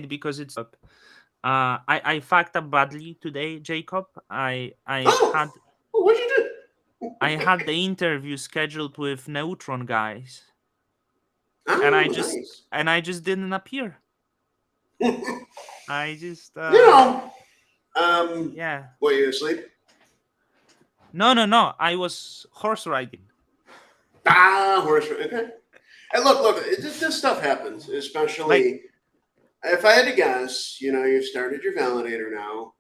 because it's up. I fucked up badly today, Jacob. Oh, what'd you I do? had the interview scheduled with Neutron guys, and Oh, nice. I just didn't appear. I just You know, um, yeah. what, you asleep? No. I was horse riding. Horse. Okay. And look, this stuff happens, Like especially if I had to guess, you've started your validator now,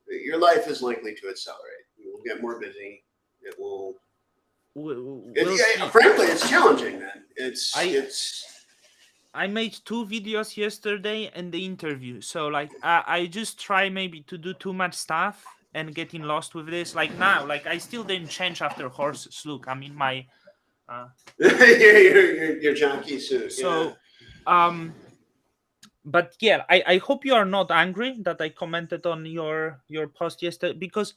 your life is likely to accelerate. You will get more busy. It will. we'll Yeah, see. frankly, it's challenging. Then I it's. I made 2 videos yesterday and the interview. So like I just try maybe to do too much stuff and getting lost with this. Like now, like I still didn't change after horses. Look, I'm in my uh your jockey suit. Yeah. so but yeah, I hope you are not angry that I commented on your post yesterday, because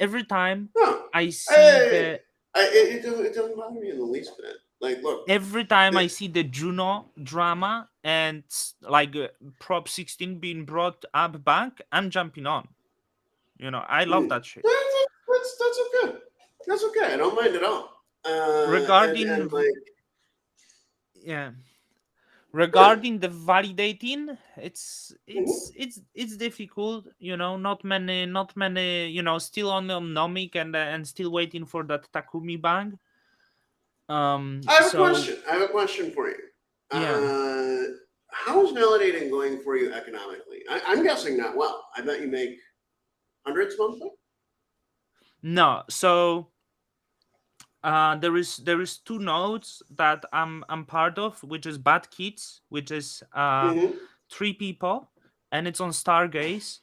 every time No. I see Hey, the it doesn't bother me in the least bit. Like, look, every time the, I see the Juno drama and like Prop 16 being brought up back, I'm jumping on. I love that shit. that's okay. That's okay. I don't mind at all. And Regarding like, yeah, yeah. regarding the validating, Mhm. it's difficult. Not many. Still on the nomic and still waiting for that Takumi bang. I have a So question. I have a question for you. yeah, How's validating going for you economically? I'm guessing not well. I bet you make hundreds monthly. no. So there is two nodes that I'm part of, which is Bad Kids, which is Mm-hmm. 3 people, and it's on Stargaze.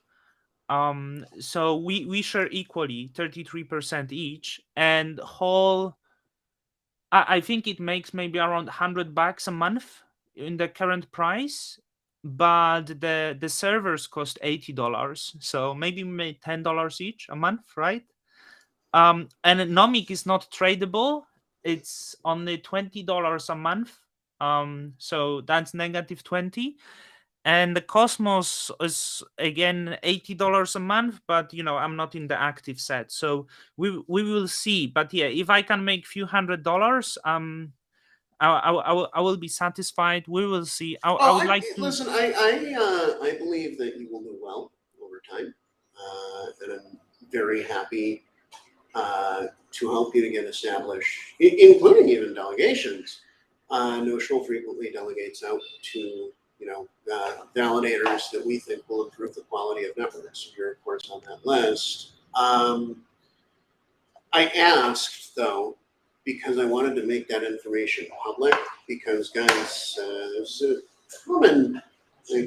So we share equally 33% each, and whole I think it makes maybe around $100 a month in the current price, but the servers cost $80, so maybe we made $10 each a month, right? And Nomic is not tradable. It's only $20 a month. So that's negative 20. And the Cosmos is again $80 a month, but I'm not in the active set. So we will see. But yeah, if I can make few $100, I will be satisfied. We will see. I Oh, would like to. listen. I believe that you will do well over time, and I'm very happy to help you to get established, including even delegations. Notional frequently delegates out to validators that we think will improve the quality of networks. You're of course on that list. I asked though because I wanted to make that information public because guys, there's a common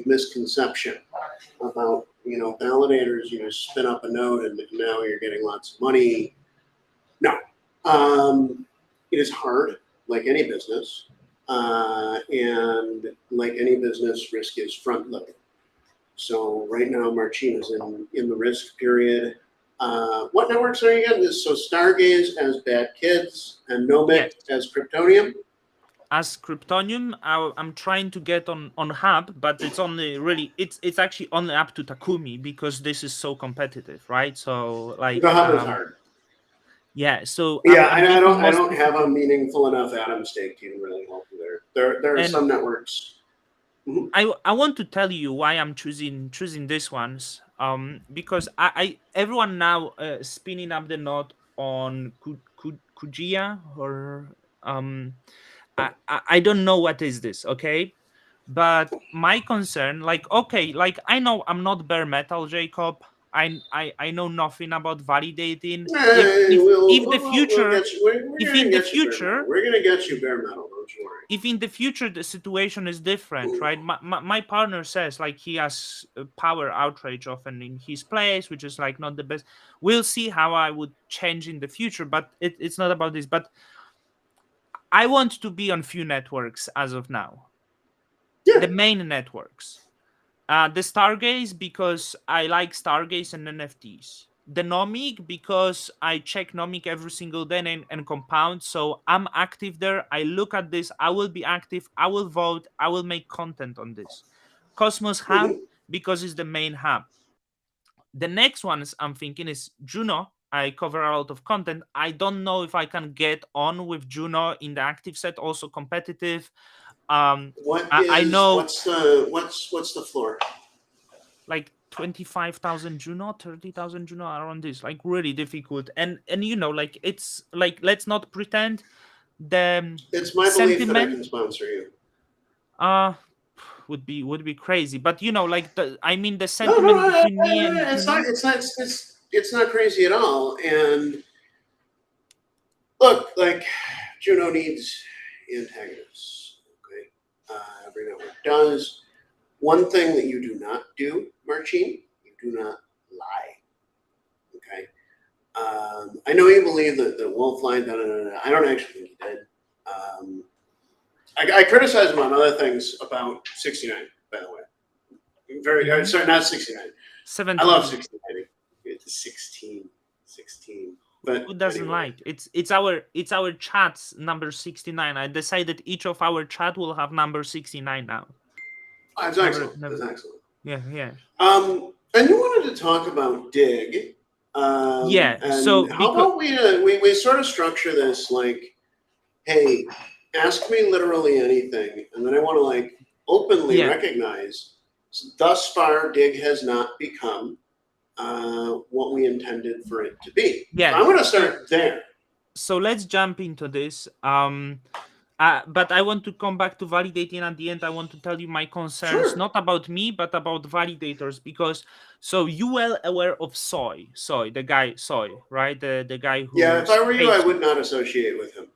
misconception about validators. Spin up a node and now you're getting lots of money. No, it is hard, like any business, and like any business, risk is front loaded. So right now, Marcina's in the risk period. What networks are you getting? So Stargaze as Bad Kids and Nomic Yes, as Kryptonium. as Kryptonium, I'm trying to get on Hub, but it's only really it's actually only up to Takumi because this is so competitive, right? So The like hub is hard. yeah, so I'm Yeah, I'm I getting don't I most don't have a difficult. meaningful enough atom stake to even really help you there. There are And some networks. Mhm. I want to tell you why I'm choosing these ones. Because I everyone now spinning up the knot on Kujia or I don't know what is this, okay? But my concern, like, okay, like I know I'm not bare metal, Jacob. I know nothing about validating. If Hey, if we'll, if the we'll, we'll, we'll future, get you. We're if gonna in the get you bare metal. future We're gonna get you bare metal. Don't you worry. if in the future the situation is different, right? My partner says like he has a power outrage often in his place, which is like not the best. We'll see how I would change in the future, but it's not about this. But I want to be on few networks as of now, Yeah. the main networks. The Stargaze because I like Stargaze and NFTs. The Nomic because I check Nomic every single day and compound. So I'm active there. I look at this. I will be active. I will vote. I will make content on this. Cosmos Hub Mhm. because it's the main hub. The next ones I'm thinking is Juno. I cover a lot of content. I don't know if I can get on with Juno in the active set, also competitive. I know What's the floor? like 25,000 Juno, 30,000 Juno, around this, like really difficult. And like it's like, let's not pretend the It's my belief that I sentiment can sponsor you. uh would be crazy, but like I mean the No, no, sentiment between me and it's not. Juno. It's not crazy at all. And look, like Juno needs antagonists. Okay, every network does. One thing that you do not do, Marcin, you do not lie. Okay. I know you believe that the wolf lied. I don't actually think he did. Um, I criticize him on other things about 69, by the way. Sorry, not 69. I 17. love 69. It's 16. 16. But Who doesn't anyway. like it's our chat's number 69. I decided each of our chat will have number 69 now. That's Never, excellent. never. That's excellent. Yeah. And you wanted to talk about Dig. Yeah. And So how because about we sort of structure this like, hey, ask me literally anything, and then I want to like openly yeah. recognize thus far Dig has not become what we intended for it to be. So Yeah. I'm going to So start there. so let's jump into this. But I want to come back to validating at the end. I want to tell you my concerns, Sure. not about me, but about validators. Because so you well aware of Soy, the guy Soy, right? The guy Yeah, who if I were you, I hates you. would not associate with him.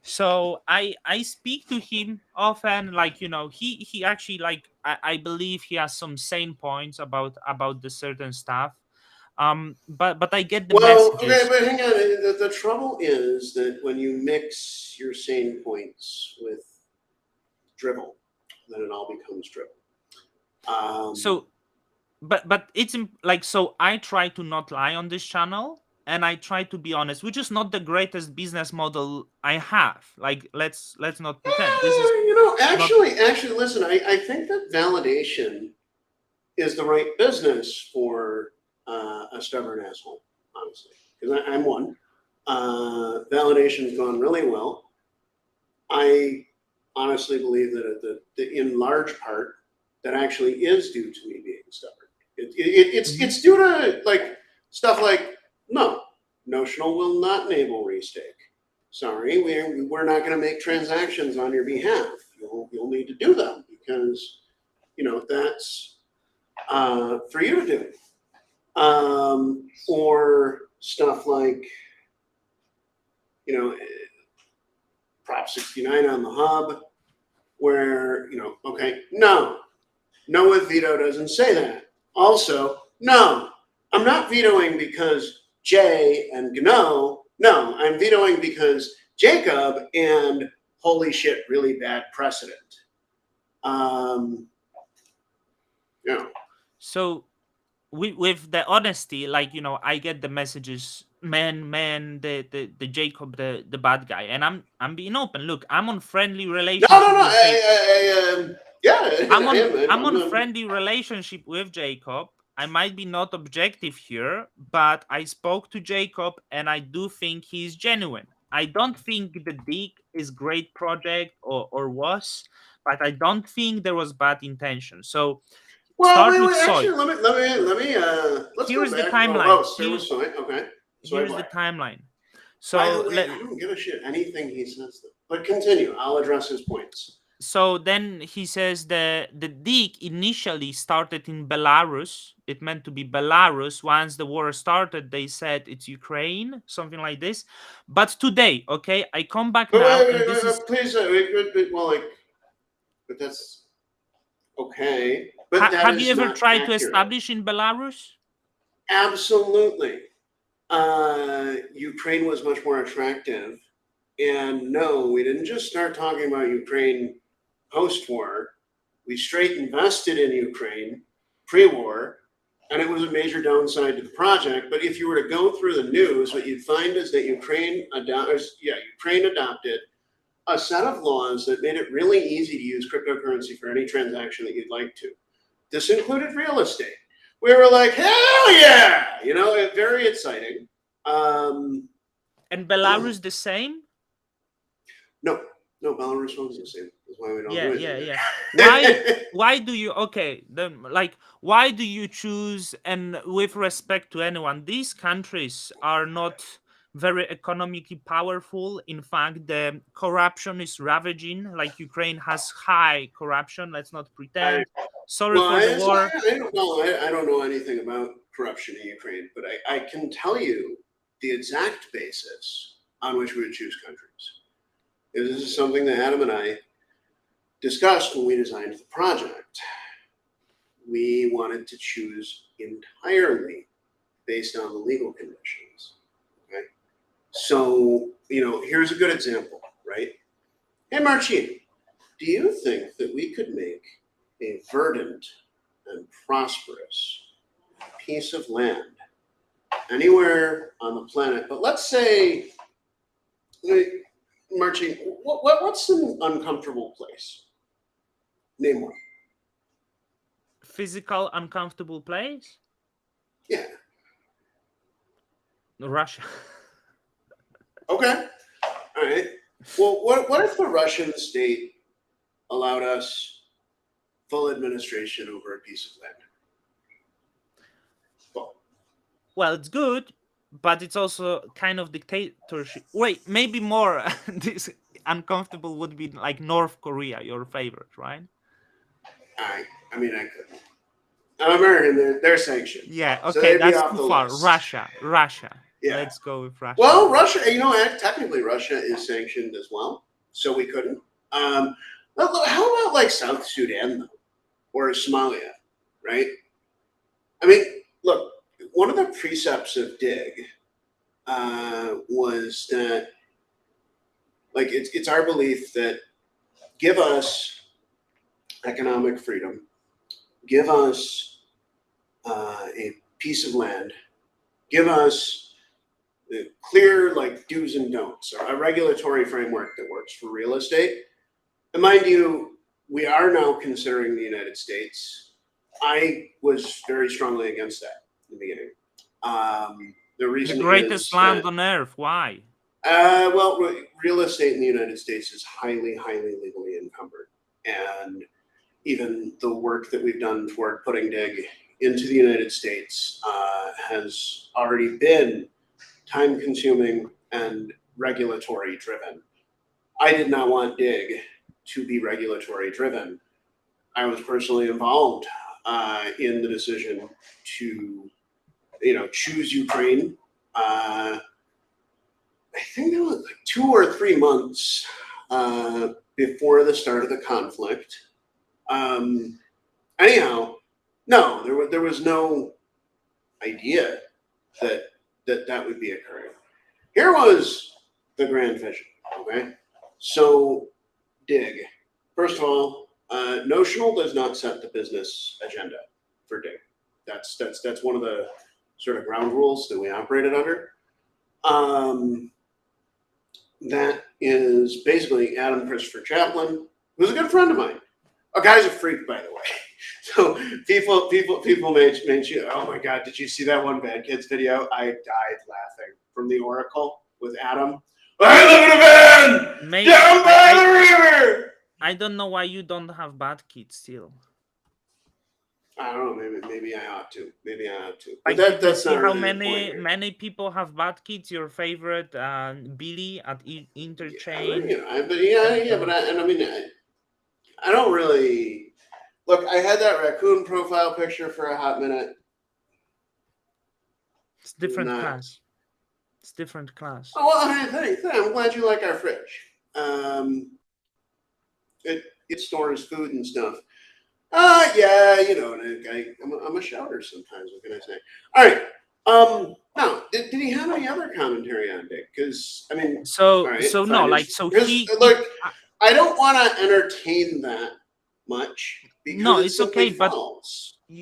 So I speak to him often. Like he actually, like, I believe he has some sane points about the certain stuff. But I get the Well, okay, messages. but hang on. The trouble is that when you mix your sane points with drivel, then it all becomes drivel. So but it's like, so I try to not lie on this channel, and I try to be honest, which is not the greatest business model I have. Like, let's not pretend this is not. Actually, listen. I think that validation is the right business for a stubborn asshole, honestly, because I'm one. Validation's gone really well. I honestly believe that in large part that actually is due to me being stubborn. Mhm. It's due to like stuff like no, notional will not enable restake. Sorry, we're not going to make transactions on your behalf. You'll need to do them because that's for you to do. Or stuff like you know Prop 69 on the hub, where okay, no with veto doesn't say that. Also, no, I'm not vetoing because Jay and Gno. No, I'm vetoing because Jacob and holy shit, really bad precedent. Um, you know, So with the honesty, like, I get the messages, man, the Jacob, the bad guy, and I'm being open. Look, I'm on friendly relationship no. with Jacob. Yeah, I'm I on am. I'm on friendly relationship with Jacob. I might be not objective here, but I spoke to Jacob, and I do think he's genuine. I don't think the Dig is great project, or was, but I don't think there was bad intention. So Well, start with Actually, Soy. let's Here go is the back. timeline. Oh, there was soy. Okay, soy Here's the black. timeline. By the So way, I don't give a shit anything he says, though. But continue. I'll address his points. then he says the Dig initially started in Belarus. It meant to be Belarus. Once the war started, they said it's Ukraine, something like this. But today, okay, I come back But now, and this is please, well, like, but that's okay. But that have you is ever not tried to accurate. establish in Belarus? Absolutely. Ukraine was much more attractive. And no, we didn't just start talking about Ukraine post war. We straight invested in Ukraine pre war, and it was a major downside to the project. But if you were to go through the news, what you'd find is that Ukraine adopted a set of laws that made it really easy to use cryptocurrency for any transaction that you'd like to. This included real estate. We were like, hell yeah, very exciting. And Belarus the same? No, no, Belarus wasn't the same. That's why we don't do Yeah, anything yeah, yeah. Why there. why do you okay, then like why do you choose, and with respect to anyone, these countries are not very economically powerful. In fact, the corruption is ravaging. Like Ukraine has high corruption, let's not I, pretend. Sorry well, for the so war. I don't know anything about corruption in Ukraine, but I can tell you the exact basis on which we would choose countries. This is something that Adam and I discussed when we designed the project. We wanted to choose entirely based on the legal conditions. Okay, so here's a good example, right? Hey, Marcin, do you think that we could make a verdant and prosperous piece of land anywhere on the planet? But let's say, Marcin, what's an uncomfortable place? Name one. Physical uncomfortable place? Yeah. Russia. Okay. All right. Well, what if the Russian state allowed us full administration over a piece of land? Well, it's good, but it's also kind of dictatorship. Wait, maybe more this uncomfortable would be like North Korea, your favorite, right? I mean, I couldn't. I'm American. They're sanctioned, Yeah, so okay, they'd be that's off too the far. list. Russia. Yeah. Let's go with Russia. Well, Russia. Technically, Russia is sanctioned as well, so we couldn't. How about like South Sudan though, or Somalia, right? I mean, look. One of the precepts of Dig was that, like, it's our belief that give us economic freedom, give us a piece of land, give us the clear like do's and don'ts, or a regulatory framework that works for real estate. And mind you, we are now considering the United States. I was very strongly against that in the beginning. The reason the greatest is land that, on earth. Why? well, real estate in the United States is highly, highly legally encumbered, and even the work that we've done toward putting Dig into the United States has already been time-consuming and regulatory-driven. I did not want Dig to be regulatory-driven. I was personally involved in the decision to, choose Ukraine. I think it was like 2 or 3 months before the start of the conflict. Anyhow, no, there was no idea that would be occurring. Here was the grand vision. Okay, so Dig. First of all, notional does not set the business agenda for Dig. That's one of the sort of ground rules that we operated under. That is basically Adam Christopher Chaplin, who's a good friend of mine. A guy's a freak, by the way. So people made you. Oh my God! Did you see that one Bad Kids video? I died laughing from the Oracle with Adam. I live in a van down by the river. I don't know why you don't have bad kids still. I don't know. Maybe I ought to. Like, But that's see not how really the point here. many people have bad kids. Your favorite Billy at Interchange. But I don't really look. I had that raccoon profile picture for a hot minute. It's different class. It's different class. Oh well, thanks. I'm glad you like our fridge. It stores food and stuff. Yeah, I'm a shouter sometimes. What can I say? All right. Now, did he have any other commentary on Dick? Because so right, so no, like so he look. I don't want to entertain that much because no, it's okay, false. But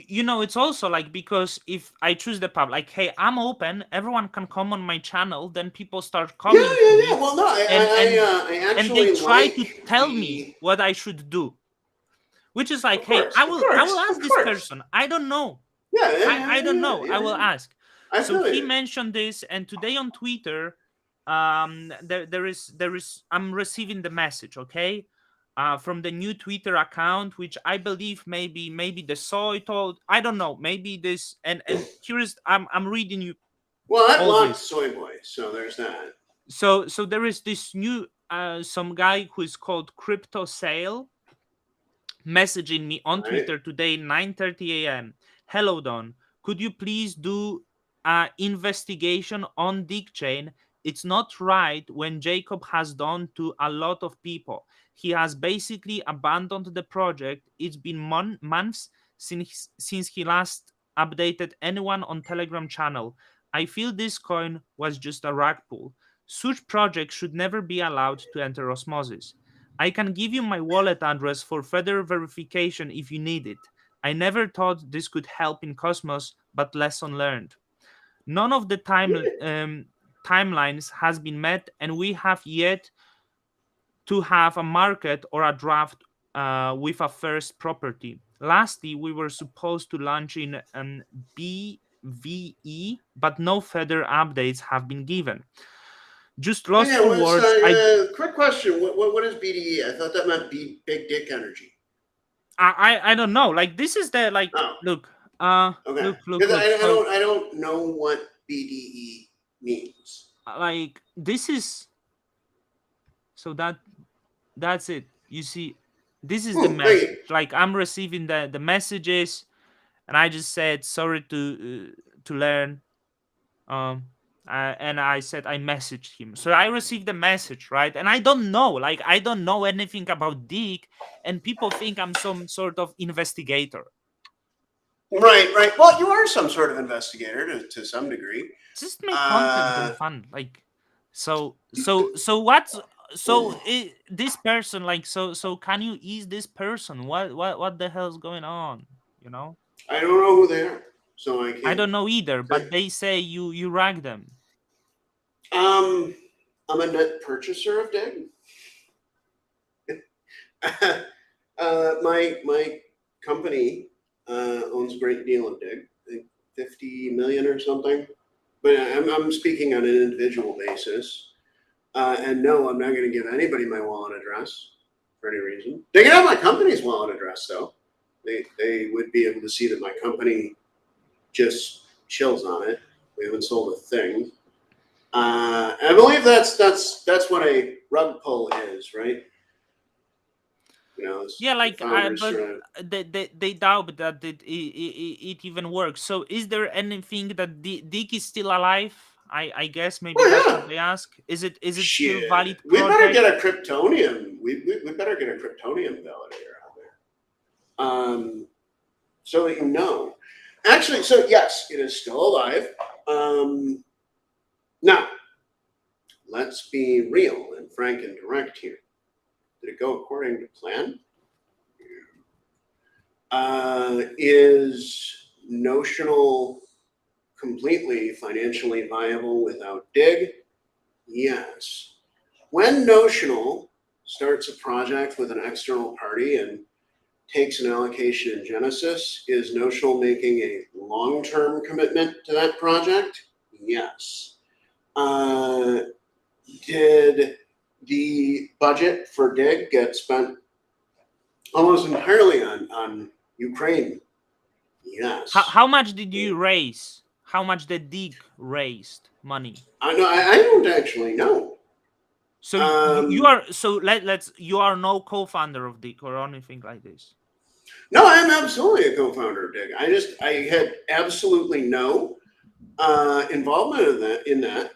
it's also like, because if I choose the pub, like, hey, I'm open, everyone can come on my channel, then people start coming to me. Well, no, I and actually they try to tell me what I should do. which is like, Of hey, course, of I will course, ask of this course. person. I don't know. Yeah, yeah, I yeah, don't yeah, know. I yeah, will yeah. ask. I So feel he you. mentioned this, and today on Twitter, there is I'm receiving the message, okay, from the new Twitter account, which I believe maybe the soy told. I don't know. Maybe this, and curious. I'm reading you Well, I all blocked this. Soy Boy, so there's that. So there is this new some guy who is called Crypto Sale messaging me on Right? Twitter today, 9:30 a.m. Hello, Don. Could you please do an investigation on Dick Chain? It's not right when Jacob has done to a lot of people. He has basically abandoned the project. It's been months since he last updated anyone on Telegram channel. I feel this coin was just a rug pull. Such projects should never be allowed to enter osmosis. I can give you my wallet address for further verification if you need it. I never thought this could help in Cosmos, but lesson learned. None of the timelines has been met, and we have yet to have a market or a draft with a first property. Lastly, we were supposed to launch in BVE, but no further updates have been given. Just Hang lost on for one words. second. Quick question. What is BDE? I thought that meant big dick energy. I don't know. Like this is the like Oh, look okay. Because look. So I don't know what BDE means. like this is so that's it. You see, this is the Thank you. message. Like I'm receiving the messages, and I just said sorry to learn. Um, and I said I messaged him. So I received the message, right? And I don't know, like I don't know anything about Dick, and people think I'm some sort of investigator. Right, right. Well, you are some sort of investigator to some degree. Just make content Uh, and fun, like so what's this person like so can you ease this person? What the hell's going on, you know? I don't know who they are, so I I can't don't know either, say. but they say you rag them. Um, I'm a net purchaser of Dig. My company owns a great deal of Dig, I think 50 million or something. But I'm speaking on an individual basis. And no, I'm not going to give anybody my wallet address for any reason. They can have my company's wallet address, though. They would be able to see that my company just chills on it. We haven't sold a thing. And I believe that's what a rug pull is, right? You know, Yeah, the like founders but sort of. they doubt that it even works. So is there anything that Dick is still alive? I guess maybe Well, that's yeah. what they ask. Is it still Shit. valid We better project? get a Kryptonium. We better get a Kryptonium validator out there. So that you know. Actually, so yes, it is still alive. Now, let's be real and frank and direct here. Did it go according to plan? Is notional completely financially viable without dig? Yes. When notional starts a project with an external party and takes an allocation in Genesis, is notional making a long-term commitment to that project? Yes. Uh, did the budget for dig get spent almost entirely on Ukraine? Yes. How much did you raise? How much did Dig raised money? I don't actually know. So you Um, are so let's you are no co-founder of Dig or anything like this. no, I'm absolutely a co-founder of Dig. I had absolutely no involvement in that.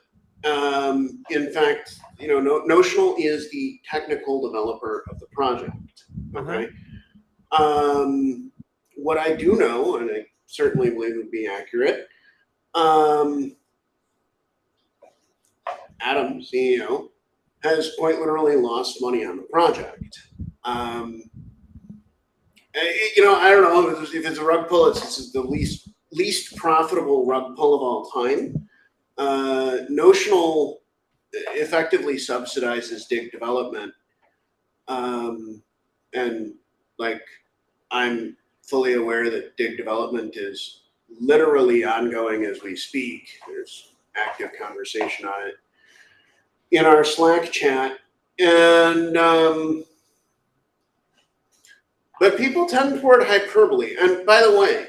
In fact, Notional is the technical developer of the project. Uh huh. Okay. What I do know, and I certainly believe would be accurate, um, Adam, CEO, has quite literally lost money on the project. Um, I don't know if it's a rug pull. It's the least profitable rug pull of all time. Notional effectively subsidizes dig development, and like I'm fully aware that dig development is literally ongoing as we speak. There's active conversation on it in our Slack chat. And, but people tend toward hyperbole. And by the way,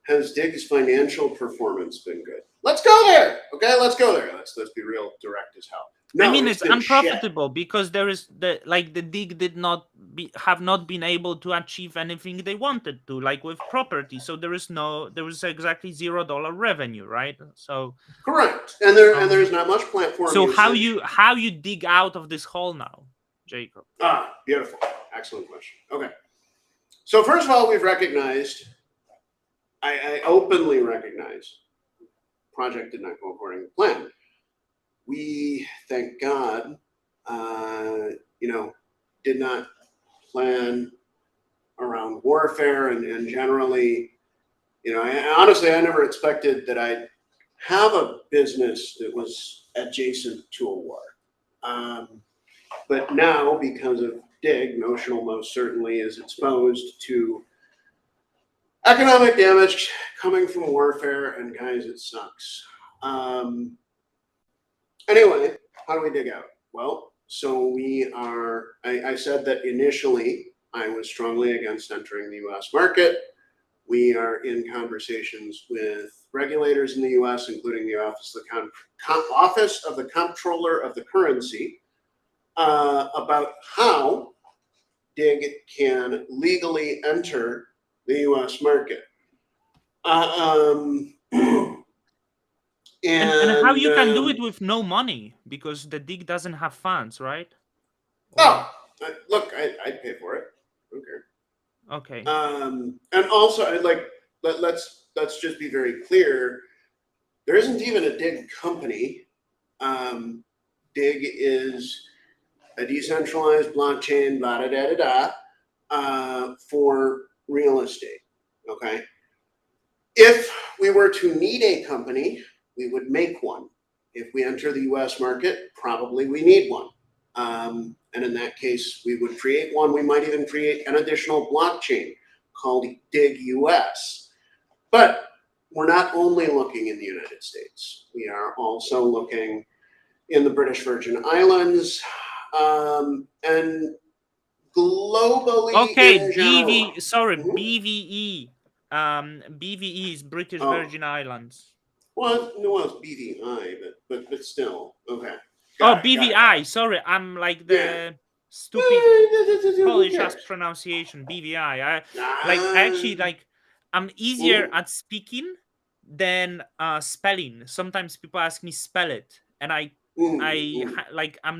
has Dig's financial performance been good? Let's go there. Okay, let's go there. Let's be real direct as hell. No, I mean, it's it's been shit. unprofitable because there is the dig did not have not been able to achieve anything they wanted to, like with property. So there was exactly $0 revenue, right? So Correct. And there's not much platform so usage. how you dig out of this hole now, Jacob? Beautiful. Excellent question. Okay. So first of all, we've recognized, I openly recognize, project did not go according to plan. We, thank God, did not plan around warfare and generally, honestly, I never expected that I'd have a business that was adjacent to a war. But now, because of dig, Notional most certainly is exposed to economic damage coming from warfare, and guys, it sucks. Anyway, how do we dig out? Well, so I said that initially I was strongly against entering the US market. We are in conversations with regulators in the US, including the Office of the Comptroller of the Currency, about how dig can legally enter the US market. And how you can do it with no money because the dig doesn't have funds, right? Look, I'd pay for it. Okay. Okay. And also, let's just be very clear. There isn't even a dig company. Dig is a decentralized blockchain, blah da da da da, for real estate. Okay. If we were to need a company, we would make one. If we enter the US market, probably we need one. And in that case, we would create one. We might even create an additional blockchain called Dig US. But we're not only looking in the United States. We are also looking in the British Virgin Islands and globally Okay, in general. BVE. BVE is British Virgin Islands. Well, it's BVI, but still, okay. BVI. Sorry, I'm like the stupid Polish ass pronunciation. BVI. I'm easier at speaking than spelling. Sometimes people ask me spell it, and I'm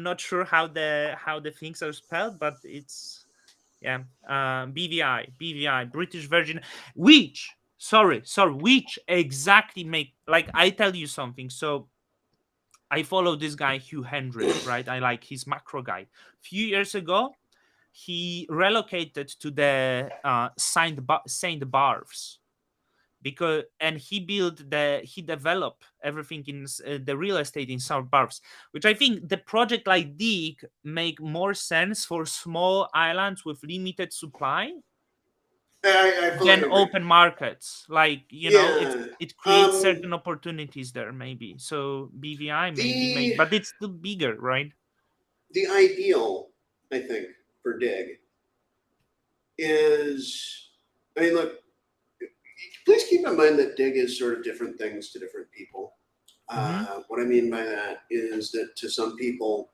not sure how the things are spelled, but it's BVI, British Virgin, which exactly make, like, I tell you something. So I follow this guy Hugh Hendry, right? I like his macro guy. A few years ago, he relocated to the Saint Barbs and he developed everything in the real estate in South Barbs, which I think the project like Dig make more sense for small islands with limited supply than open markets. Like, it creates certain opportunities there, maybe. So BVI maybe, but it's still bigger, right? The ideal, I think, for Dig is, look, please keep in mind that dig is sort of different things to different people. What I mean by that is that to some people,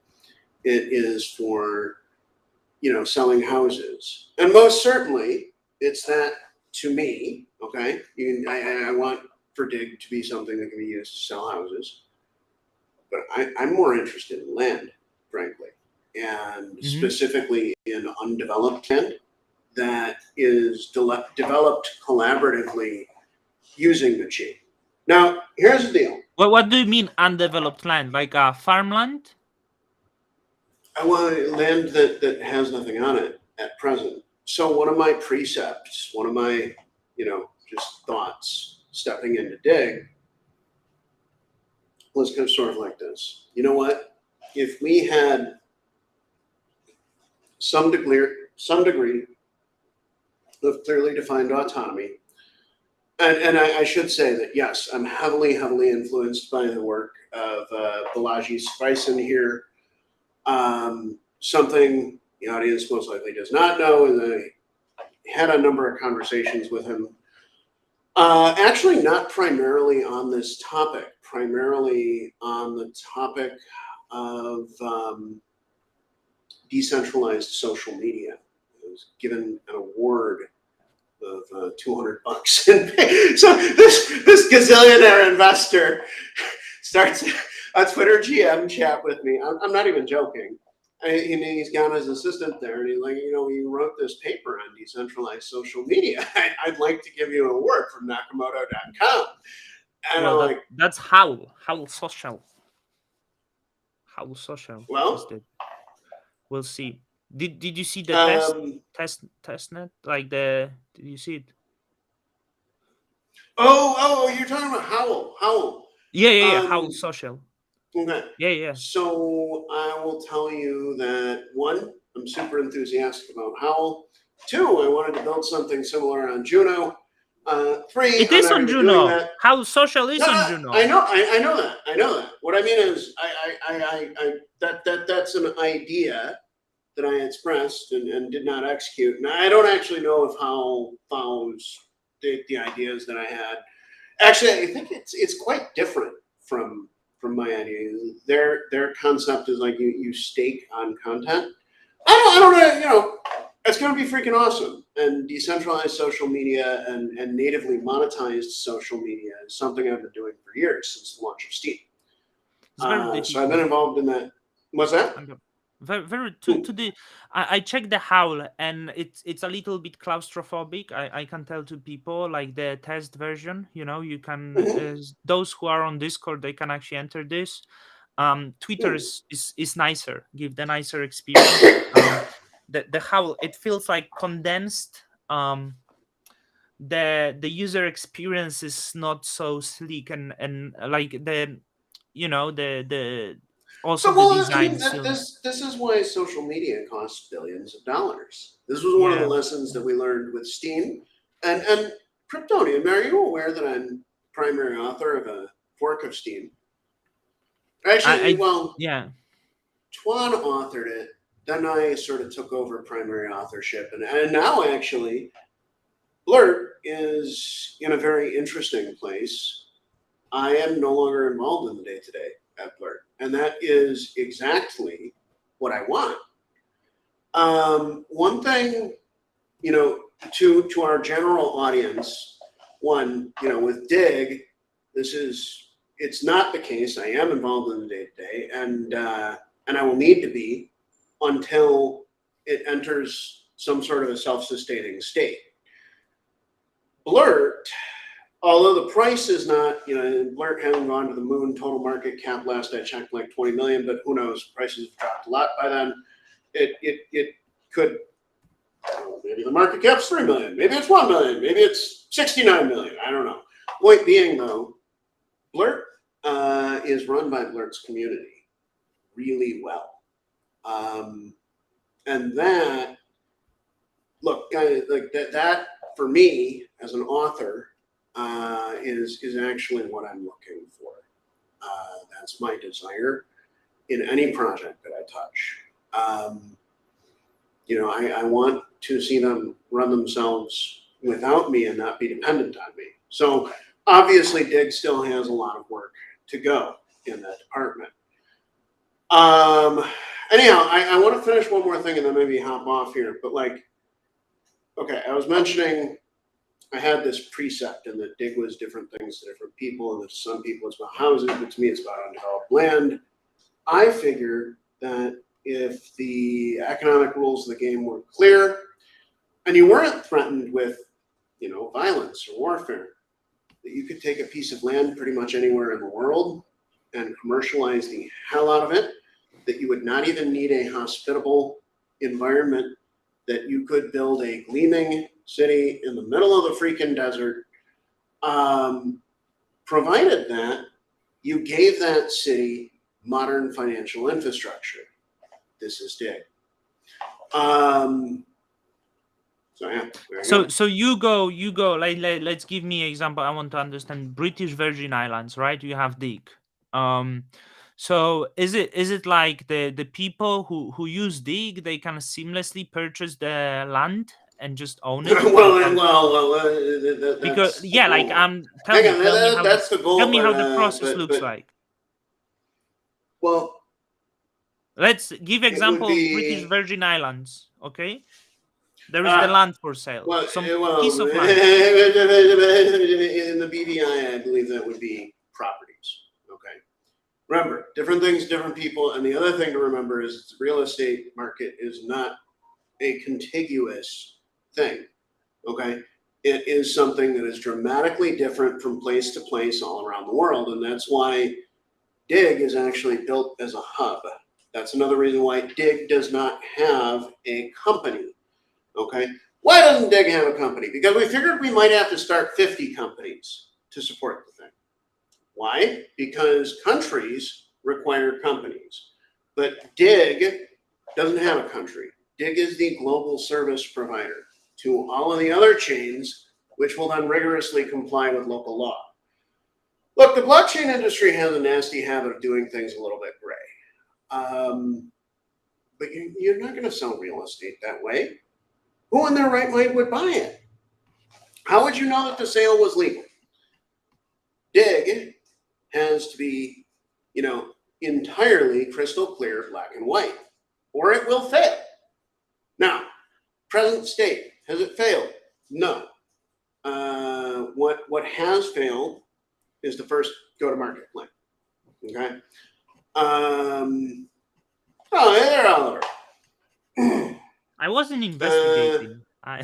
it is for, selling houses. And most certainly, it's that to me, okay? I want for dig to be something that can be used to sell houses. But I'm more interested in land, frankly, and specifically in undeveloped land that is developed collaboratively using the chain. Now, here's the deal. What do you mean undeveloped land? Like farmland? I want land that has nothing on it at present. So one of my precepts, one of my, just thoughts stepping into dig was kind of sort of like this. You know what? If we had some degree of clearly defined autonomy. And I should say that, yes, I'm heavily influenced by the work of Balaji Sufficin here. Something the audience most likely does not know, and I had a number of conversations with him. Actually, not primarily on this topic, primarily on the topic of decentralized social media. I was given an award of $200. So this gazillionaire investor starts a Twitter GM chat with me. I'm not even joking. He's got his assistant there, and he's like, you wrote this paper on decentralized social media. I'd like to give you an award from Nakamoto.com. And Well, I'm like, that's Howl Social. Howl Social is well, the. We'll see. Did you see the um, test net? Like the did you see it? you're talking about Howl. Yeah. Howl Um, Social. okay. Yeah. So I will tell you that one, I'm super enthusiastic about Howl. Two, I wanted to build something similar on Juno. Three, It I'm is not on going to be doing Juno. that. Howl Social is No, on I Juno. know, I know that. I know that. What I mean is, that's an idea that I expressed and did not execute. And I don't actually know if Howl follows the ideas that I had. Actually, I think it's quite different from my idea. Their concept is like you stake on content. I don't know. It's going to be freaking awesome. And decentralized social media and natively monetized social media is something I've been doing for years since the launch of Steam. It's very So I've been difficult. involved in that. What's that? Okay. Very Hmm. to the I checked the Howl, and it's a little bit claustrophobic. I can tell to people like the test version. You can Mhm. those who are on Discord, they can actually enter this. Twitter Hmm. is nicer, give the nicer experience. The Howl, it feels like condensed. The user experience is not so sleek, and like the also So, the well, I design mean, still. this is why social media costs billions of dollars. This was one of the Yeah. lessons that we learned with Steam and Kryptonian. Are you aware that I'm primary author of a fork of Steam? Actually, I well, yeah. Twan authored it. Then I sort of took over primary authorship, and now actually, Blurt is in a very interesting place. I am no longer involved in the day to day at Blurt, and that is exactly what I want. One thing, to our general audience, one, with Dig, it's not the case. I am involved in the day to day, and I will need to be until it enters some sort of a self-sustaining state. Blurt, although the price is not, Blurt hasn't gone to the moon. Total market cap last I checked like 20 million, but who knows? Prices have dropped a lot by then. It could, maybe the market cap's 3 million, maybe it's 1 million, maybe it's 69 million. I don't know. Point being though, Blurt is run by Blurt's community really well. And that, look, guys, like that for me as an author is actually what I'm looking for. That's my desire in any project that I touch. I want to see them run themselves without me and not be dependent on me. So obviously, Dig still has a lot of work to go in that department. Anyhow, I want to finish one more thing and then maybe hop off here. But okay, I was mentioning I had this precept, and that Dig was different things to different people, and that to some people it's about houses, but to me it's about undeveloped land. I figured that if the economic rules of the game were clear, and you weren't threatened with, violence or warfare, that you could take a piece of land pretty much anywhere in the world and commercialize the hell out of it, that you would not even need a hospitable environment, that you could build a gleaming city in the middle of the freaking desert, provided that you gave that city modern financial infrastructure. This is Dig. So So yeah, there you So go. so you go like let's give me an example. I want to understand British Virgin Islands, right? You have Dig. Um so is it like the people who use Dig, they can seamlessly purchase the land and just own it Well, without, because that's the yeah, like goal. tell Hang me on, tell me how the that's the tell goal, me how the process looks but like. well, Let's give it would example of British be Virgin Islands, okay? There is the uh, land for sale, some piece well, of in land. the BVI, I believe that would be properties. Okay. Remember, different things, different people, and the other thing to remember is the real estate market is not a contiguous thing. Okay. It is something that is dramatically different from place to place all around the world, and that's why Dig is actually built as a hub. That's another reason why Dig does not have a company. Okay. Why doesn't Dig have a company? Because we figured we might have to start 50 companies to support the thing. Why? Because countries require companies. But Dig doesn't have a country. Dig is the global service provider to all of the other chains, which will then rigorously comply with local law. Look, the blockchain industry has a nasty habit of doing things a little bit gray. But you're not going to sell real estate that way. Who in their right mind would buy it? How would you know that the sale was legal? Dig has to be, you know, entirely crystal clear, black and white, or it will fail. Now, present state, has it failed? No. What has failed is the first go-to-market plan. Okay. Oh, hey there, Oliver. I wasn't investigating. I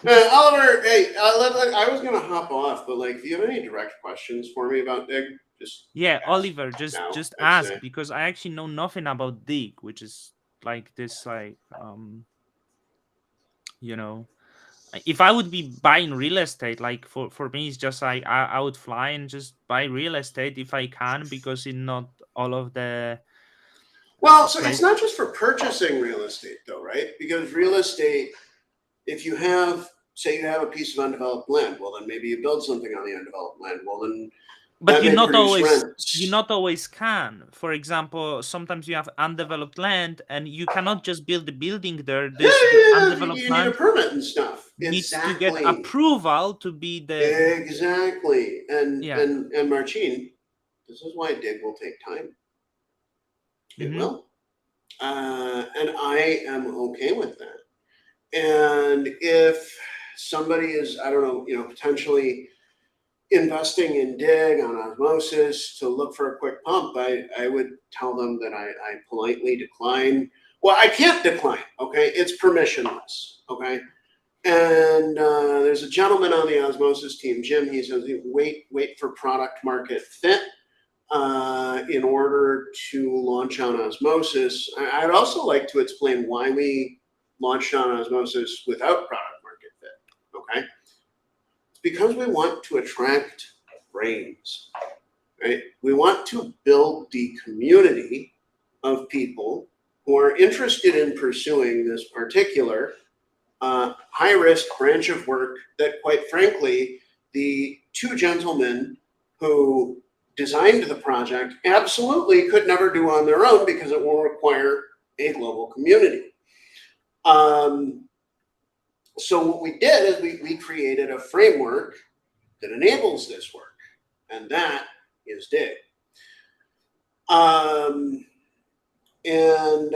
Oliver, hey, I was gonna hop off, but like, if you have any direct questions for me about Dig, just yeah, ask Oliver, just now. just I'd ask say. because I actually know nothing about Dig, which is like this, like you know, if I would be buying real estate, like for me, it's just like I would fly and just buy real estate if I can, because in not all of the Well, so it's place. not just for purchasing real estate, though, right? Because real estate, if you have, say, you have a piece of undeveloped land, well, then maybe you build something on the undeveloped land. Well, then But that may produce you rents. not always can. For example, sometimes you have undeveloped land and you cannot just build a building there. Yeah, This yeah, undeveloped you need a land permit and stuff. needs to get Exactly, approval to be the, exactly. yeah. And Marcin, this is why Dig will take time. It Hmm. will, and I am okay with that. And if somebody is, I don't know, potentially investing in Dig on osmosis to look for a quick pump, I would tell them that I politely decline. Well, I can't decline, okay? It's permissionless, okay? And there's a gentleman on the osmosis team, Jim. He says, wait for product market fit in order to launch on osmosis. I'd also like to explain why we launched on osmosis without product market fit. Okay, it's because we want to attract brains, right? We want to build the community of people who are interested in pursuing this particular high risk branch of work that, quite frankly, the two gentlemen who designed the project absolutely could never do on their own because it will require a global community. Um, so what we did is we created a framework that enables this work, and that is Dig. Um, and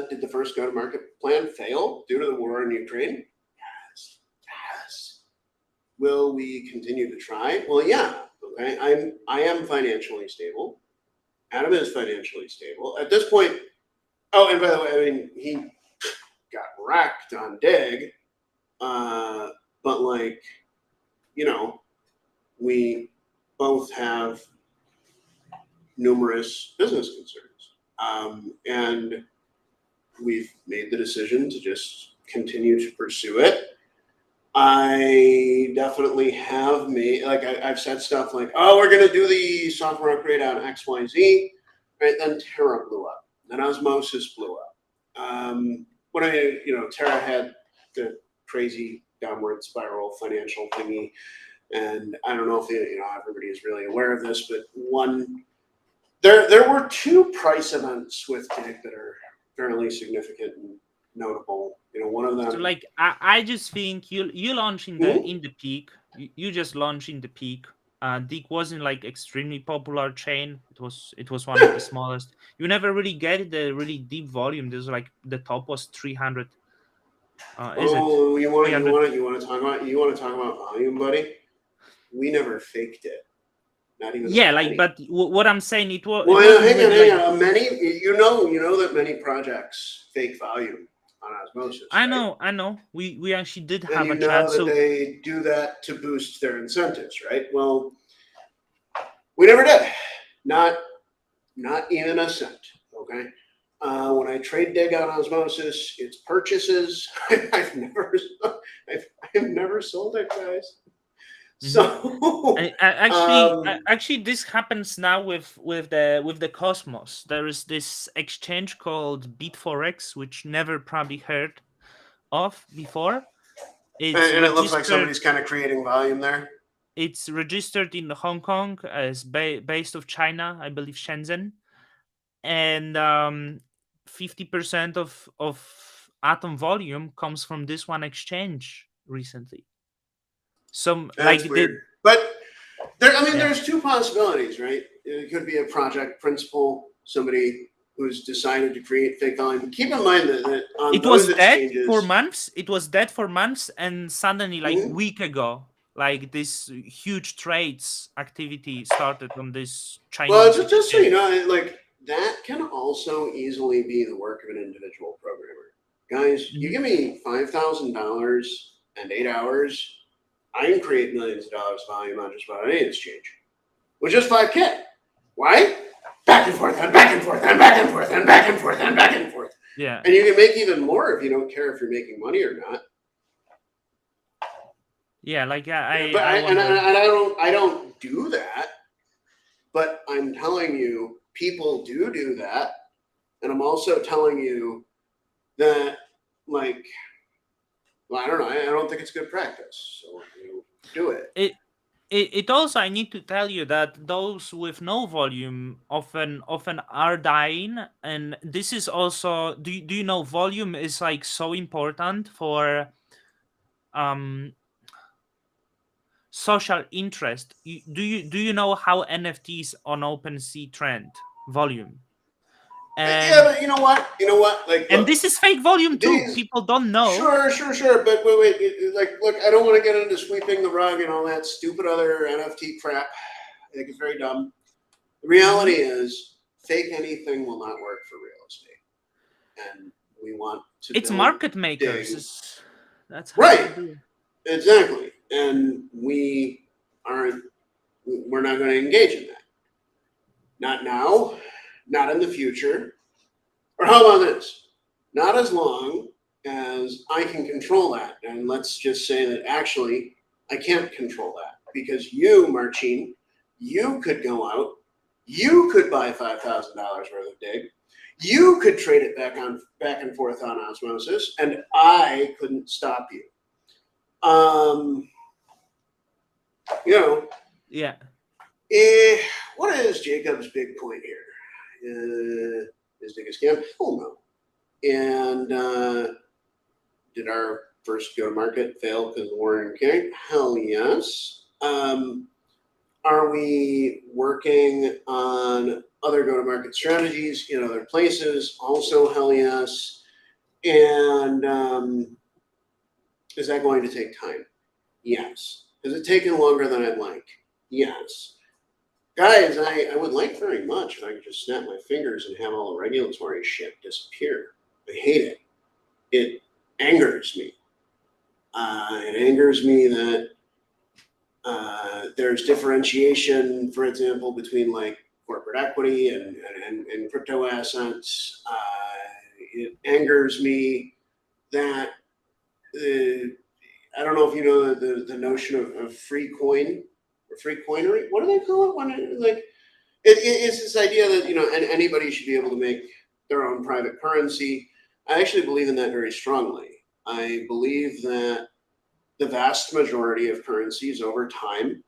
did the first go-to-market plan fail due to the war in Ukraine? Yes. Yes. Will we continue to try? Well, yeah. Okay. I am financially stable. Adam is financially stable. At this point, oh, and by the way, I mean he got wrecked on Dig. But like, you know, we both have numerous business concerns. And we've made the decision to just continue to pursue it. I definitely have made, like, I've said stuff like, oh, we're going to do the software upgrade on XYZ, right? Then Terra blew up, then Osmosis blew up. when Terra had the crazy downward spiral financial thingy, and I don't know if everybody is really aware of this, but there were two price events with Dig that are fairly significant and notable. One of So them. like I just think you launch in the Mhm. in the peak. You just launch in the peak. Dig wasn't like extremely popular chain. It was one of the smallest. You never really get the really deep volume. There's like the top was 300. Is it Oh, 300? you want to talk about volume, buddy? We never faked it, not even a Yeah, like penny. but what I'm saying it Well, wasn't hang on, really hang like on. You know that many projects fake volume on osmosis, right? I know. We actually did And have a you chat. know that So they do that to boost their incentives, right? Well, we never did. Not not even a cent. Okay. When I trade dig on osmosis, it's purchases. I've never, I've never sold it, guys. mhm. So, Actually, um, actually, this happens now with the Cosmos. There is this exchange called Forex, which never probably heard of before. It's and it looks like registered. somebody's kind of creating volume there. It's registered in Hong Kong as based of China, I believe Shenzhen, and 50% of atom volume comes from this one exchange recently. Some That's like weird. the But yeah. there's two possibilities, right? It could be a project principal, somebody who's decided to create fake volume. Keep in mind that on It those was dead for exchanges, months. It was dead for months, and suddenly, like mhm, week ago, like this huge trades activity started on this well, Chinese just so you exchange. know, like that can also easily be the work of an individual programmer. Guys, you Mhm. give me $5,000 and 8 hours, I can create millions of dollars volume on just about any exchange with just 5K. Why? Back and forth and back and forth and back and forth and back and forth and back and forth. Yeah, And you can make even more if you don't care if you're making money or not. yeah. Like Yeah, I, but I wonder. I don't do that. But I'm telling you, people do that, and I'm also telling you that, like, well, I don't know. I don't think it's good practice. So do it. It also I need to tell you that those with no volume often are dying, and this is also do you know volume is like so important for um social interest. Do you know how NFTs on OpenSea trend volume? Yeah, And but you know what? You know what? Like, look, this is fake volume too. these. People don't know. Sure. But wait. Like, look, I don't want to get into sweeping the rug and all that stupid other NFT crap. I think it's very dumb. The reality Hmm. is, fake anything will not work for real estate, and we want to It's build market makers. dig. That's how they Right. do. Exactly. And we aren't, we're not going to engage in that. Not now, not in the future. Or how about this? Not as long as I can control that. And let's just say that actually I can't control that because you, Marcin, you could go out, you could buy $5,000 worth of dig, you could trade it back and forth on osmosis, and I couldn't stop you. Um, you know, Yeah. what is Jacob's big point here? Is dig a scam? Hell no. And did our first go to market fail because of Warren King? Hell yes. Are we working on other go to market strategies in other places? Also, hell yes. And is that going to take time? Yes. Has it taken longer than I'd like? Yes. Guys, I would like very much if I could just snap my fingers and have all the regulatory shit disappear. I hate it. It angers me. It angers me that there's differentiation, for example, between like corporate equity and crypto assets. It angers me that I don't know if you know the notion of free coin or free coinery. What do they call it? When it's this idea that anybody should be able to make their own private currency. I actually believe in that very strongly. I believe that the vast majority of currencies over time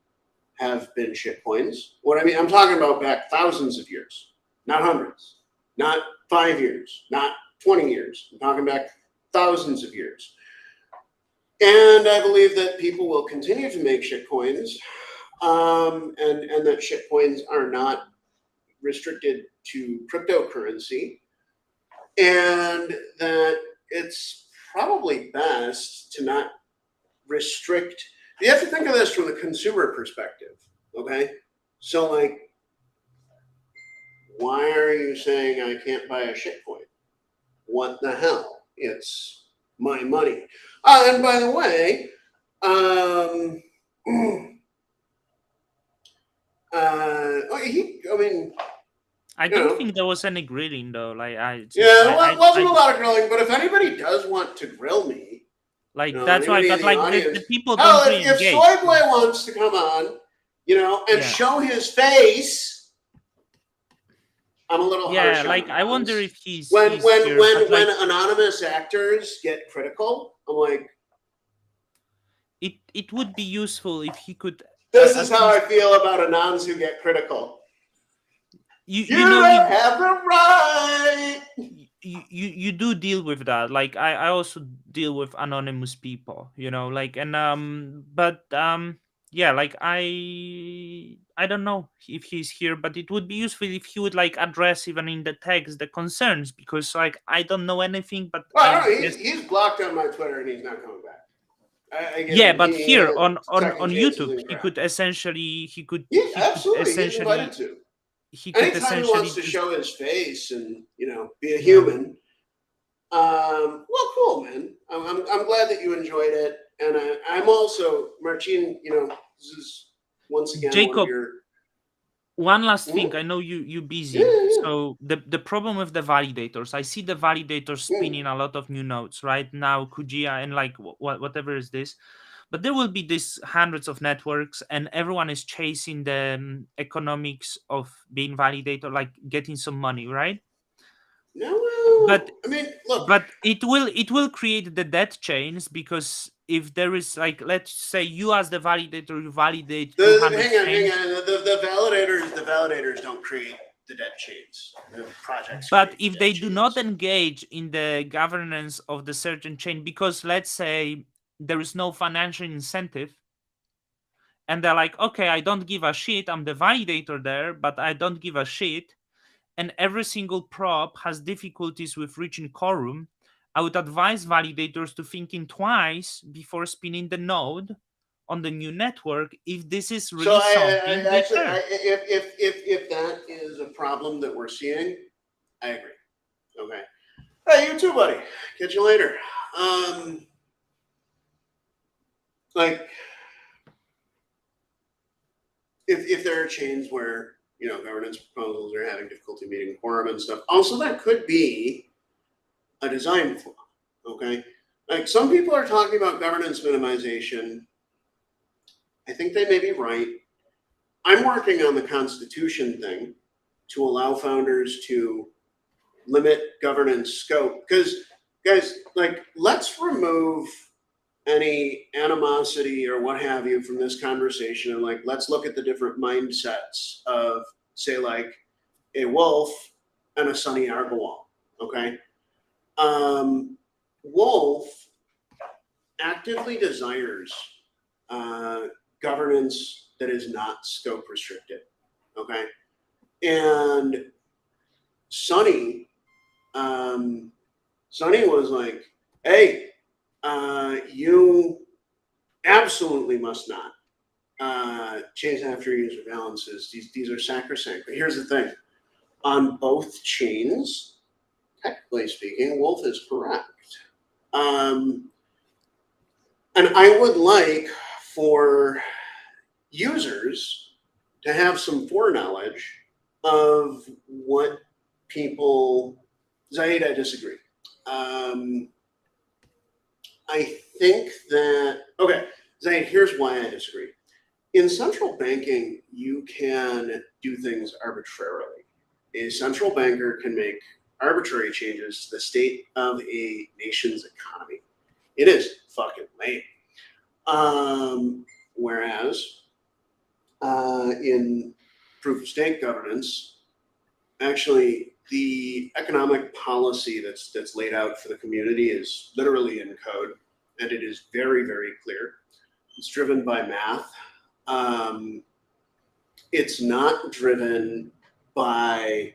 have been shitcoins. What I mean, I'm talking about back thousands of years, not hundreds, not 5 years, not 20 years. I'm talking back thousands of years. And I believe that people will continue to make shitcoins, and that shitcoins are not restricted to cryptocurrency, and that it's probably best to not restrict. You have to think of this from the consumer perspective, okay? So, like, why are you saying I can't buy a shitcoin? What the hell? It's my money. And by the way, I mean, I you don't know, think there was any grilling though. Like yeah, well, it wasn't a lot of grilling, but if anybody does want to grill me, like that's why. anybody in But the like the audience, people hell, don't really if engage. Soy Boy wants to come on, and Yeah, show his face, I'm a little yeah. harsh on Like I wonder anonymous. if he's When he's when here, but when like when anonymous actors get critical, I'm like, it would be useful if he could this is at how I least feel about anons who get critical. you You know don't have the right. you do deal with that. Like I also deal with anonymous people, like but yeah, like I don't know if he's here, but it would be useful if he would like address even in the text the concerns, because like I don't know anything, but Well, I I don't know. guess. He's blocked on my Twitter and he's not coming back. I give Yeah, him but here on second chances YouTube and he crap. could essentially Yeah, absolutely. He's invited to. he could Anytime he wants essentially to just. show his face and be a Yeah. human, well, cool, man. I'm glad that you enjoyed it, and I'm also Marcin. This is once again one of Jacob, your. one last thing. Hmm? I know you Yeah, busy. yeah, So the problem with the validators, I see the validators yeah. spinning a lot of new nodes right now, Kujia and like whatever is this. But there will be these hundreds of networks, and everyone is chasing the economics of being validator, like getting some money, right? No, well, But I mean, look. it will create the debt chains, because if there is, like, let's say you as the validator, you validate Hang 200 on, hang chains. on. The validators don't create the debt chains. The projects But create the if debt they do not chains. engage in the governance of the certain chain, because let's say there is no financial incentive, and they're like, okay, I don't give a shit, I'm the validator there, but I don't give a shit, and every single prop has difficulties with reaching quorum, I would advise validators to thinking twice before spinning the node on the new network if this is So really something I they actually, care. if that is a problem that we're seeing, I agree. Okay. Hey, you too, buddy. Catch you later. Like, if there are chains where governance proposals are having difficulty meeting quorum and stuff, also that could be a design flaw. Okay. Like, some people are talking about governance minimization. I think they may be right. I'm working on the Constitution thing to allow founders to limit governance scope. Because, guys, like, let's remove any animosity or what have you from this conversation, and, like, let's look at the different mindsets of, say, like, a Wolf and a Sonny Argawal. Okay. Wolf actively desires governance that is not scope restricted. Okay. And Sonny, Sonny was like, hey, you absolutely must not chase after user balances. These are sacrosanct. But here's the thing. On both chains, technically speaking, Wolf is correct. And I would like for users to have some foreknowledge of what people. Zaid, I disagree. I think that, okay, Zaid, here's why I disagree. In central banking, you can do things arbitrarily. A central banker can make arbitrary changes to the state of a nation's economy. It is fucking lame. Whereas in proof of stake governance, actually the economic policy that's laid out for the community is literally in code, and it is very, very clear. It's driven by math. It's not driven by,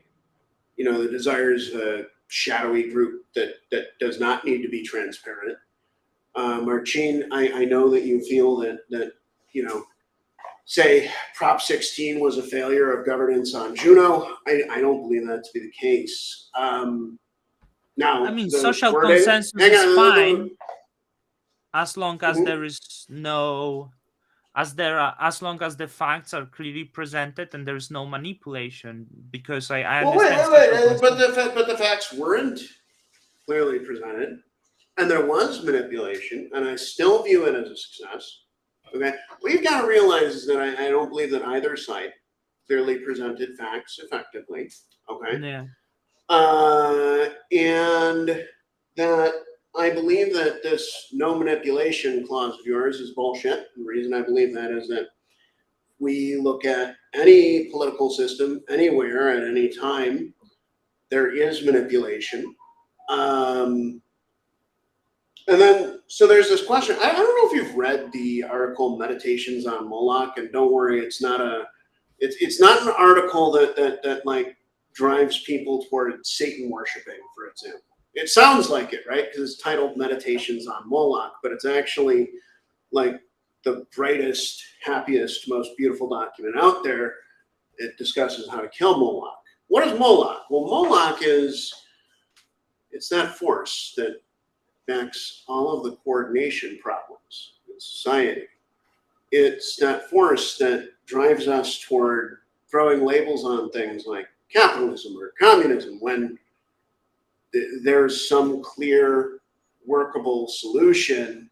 the desires of a shadowy group that does not need to be transparent. Marcin, I know that you feel that say Prop 16 was a failure of governance on Juno. I don't believe that to be the case. Now, I mean, the social wording, consensus hang is on, fine as long as there is no, as long as the facts are clearly presented and there is no manipulation. Because I well, wait, understand wait, social wait, but consensus. the facts weren't clearly presented, and there was manipulation, and I still view it as a success. Okay, what you've got to realize is that I don't believe that either side clearly presented facts effectively. Okay, Yeah. and that I believe that this no manipulation clause of yours is bullshit. The reason I believe that is that we look at any political system anywhere at any time, there is manipulation. And then, so there's this question. I don't know if you've read the article "Meditations on Moloch," and don't worry, it's not an article that like drives people toward Satan worshiping, for example. It sounds like it, right? Because it's titled "Meditations on Moloch," but it's actually like the brightest, happiest, most beautiful document out there. It discusses how to kill Moloch. What is Moloch? Well, Moloch it's that force that backs all of the coordination problems in society. It's that force that drives us toward throwing labels on things like capitalism or communism when there's some clear, workable solution,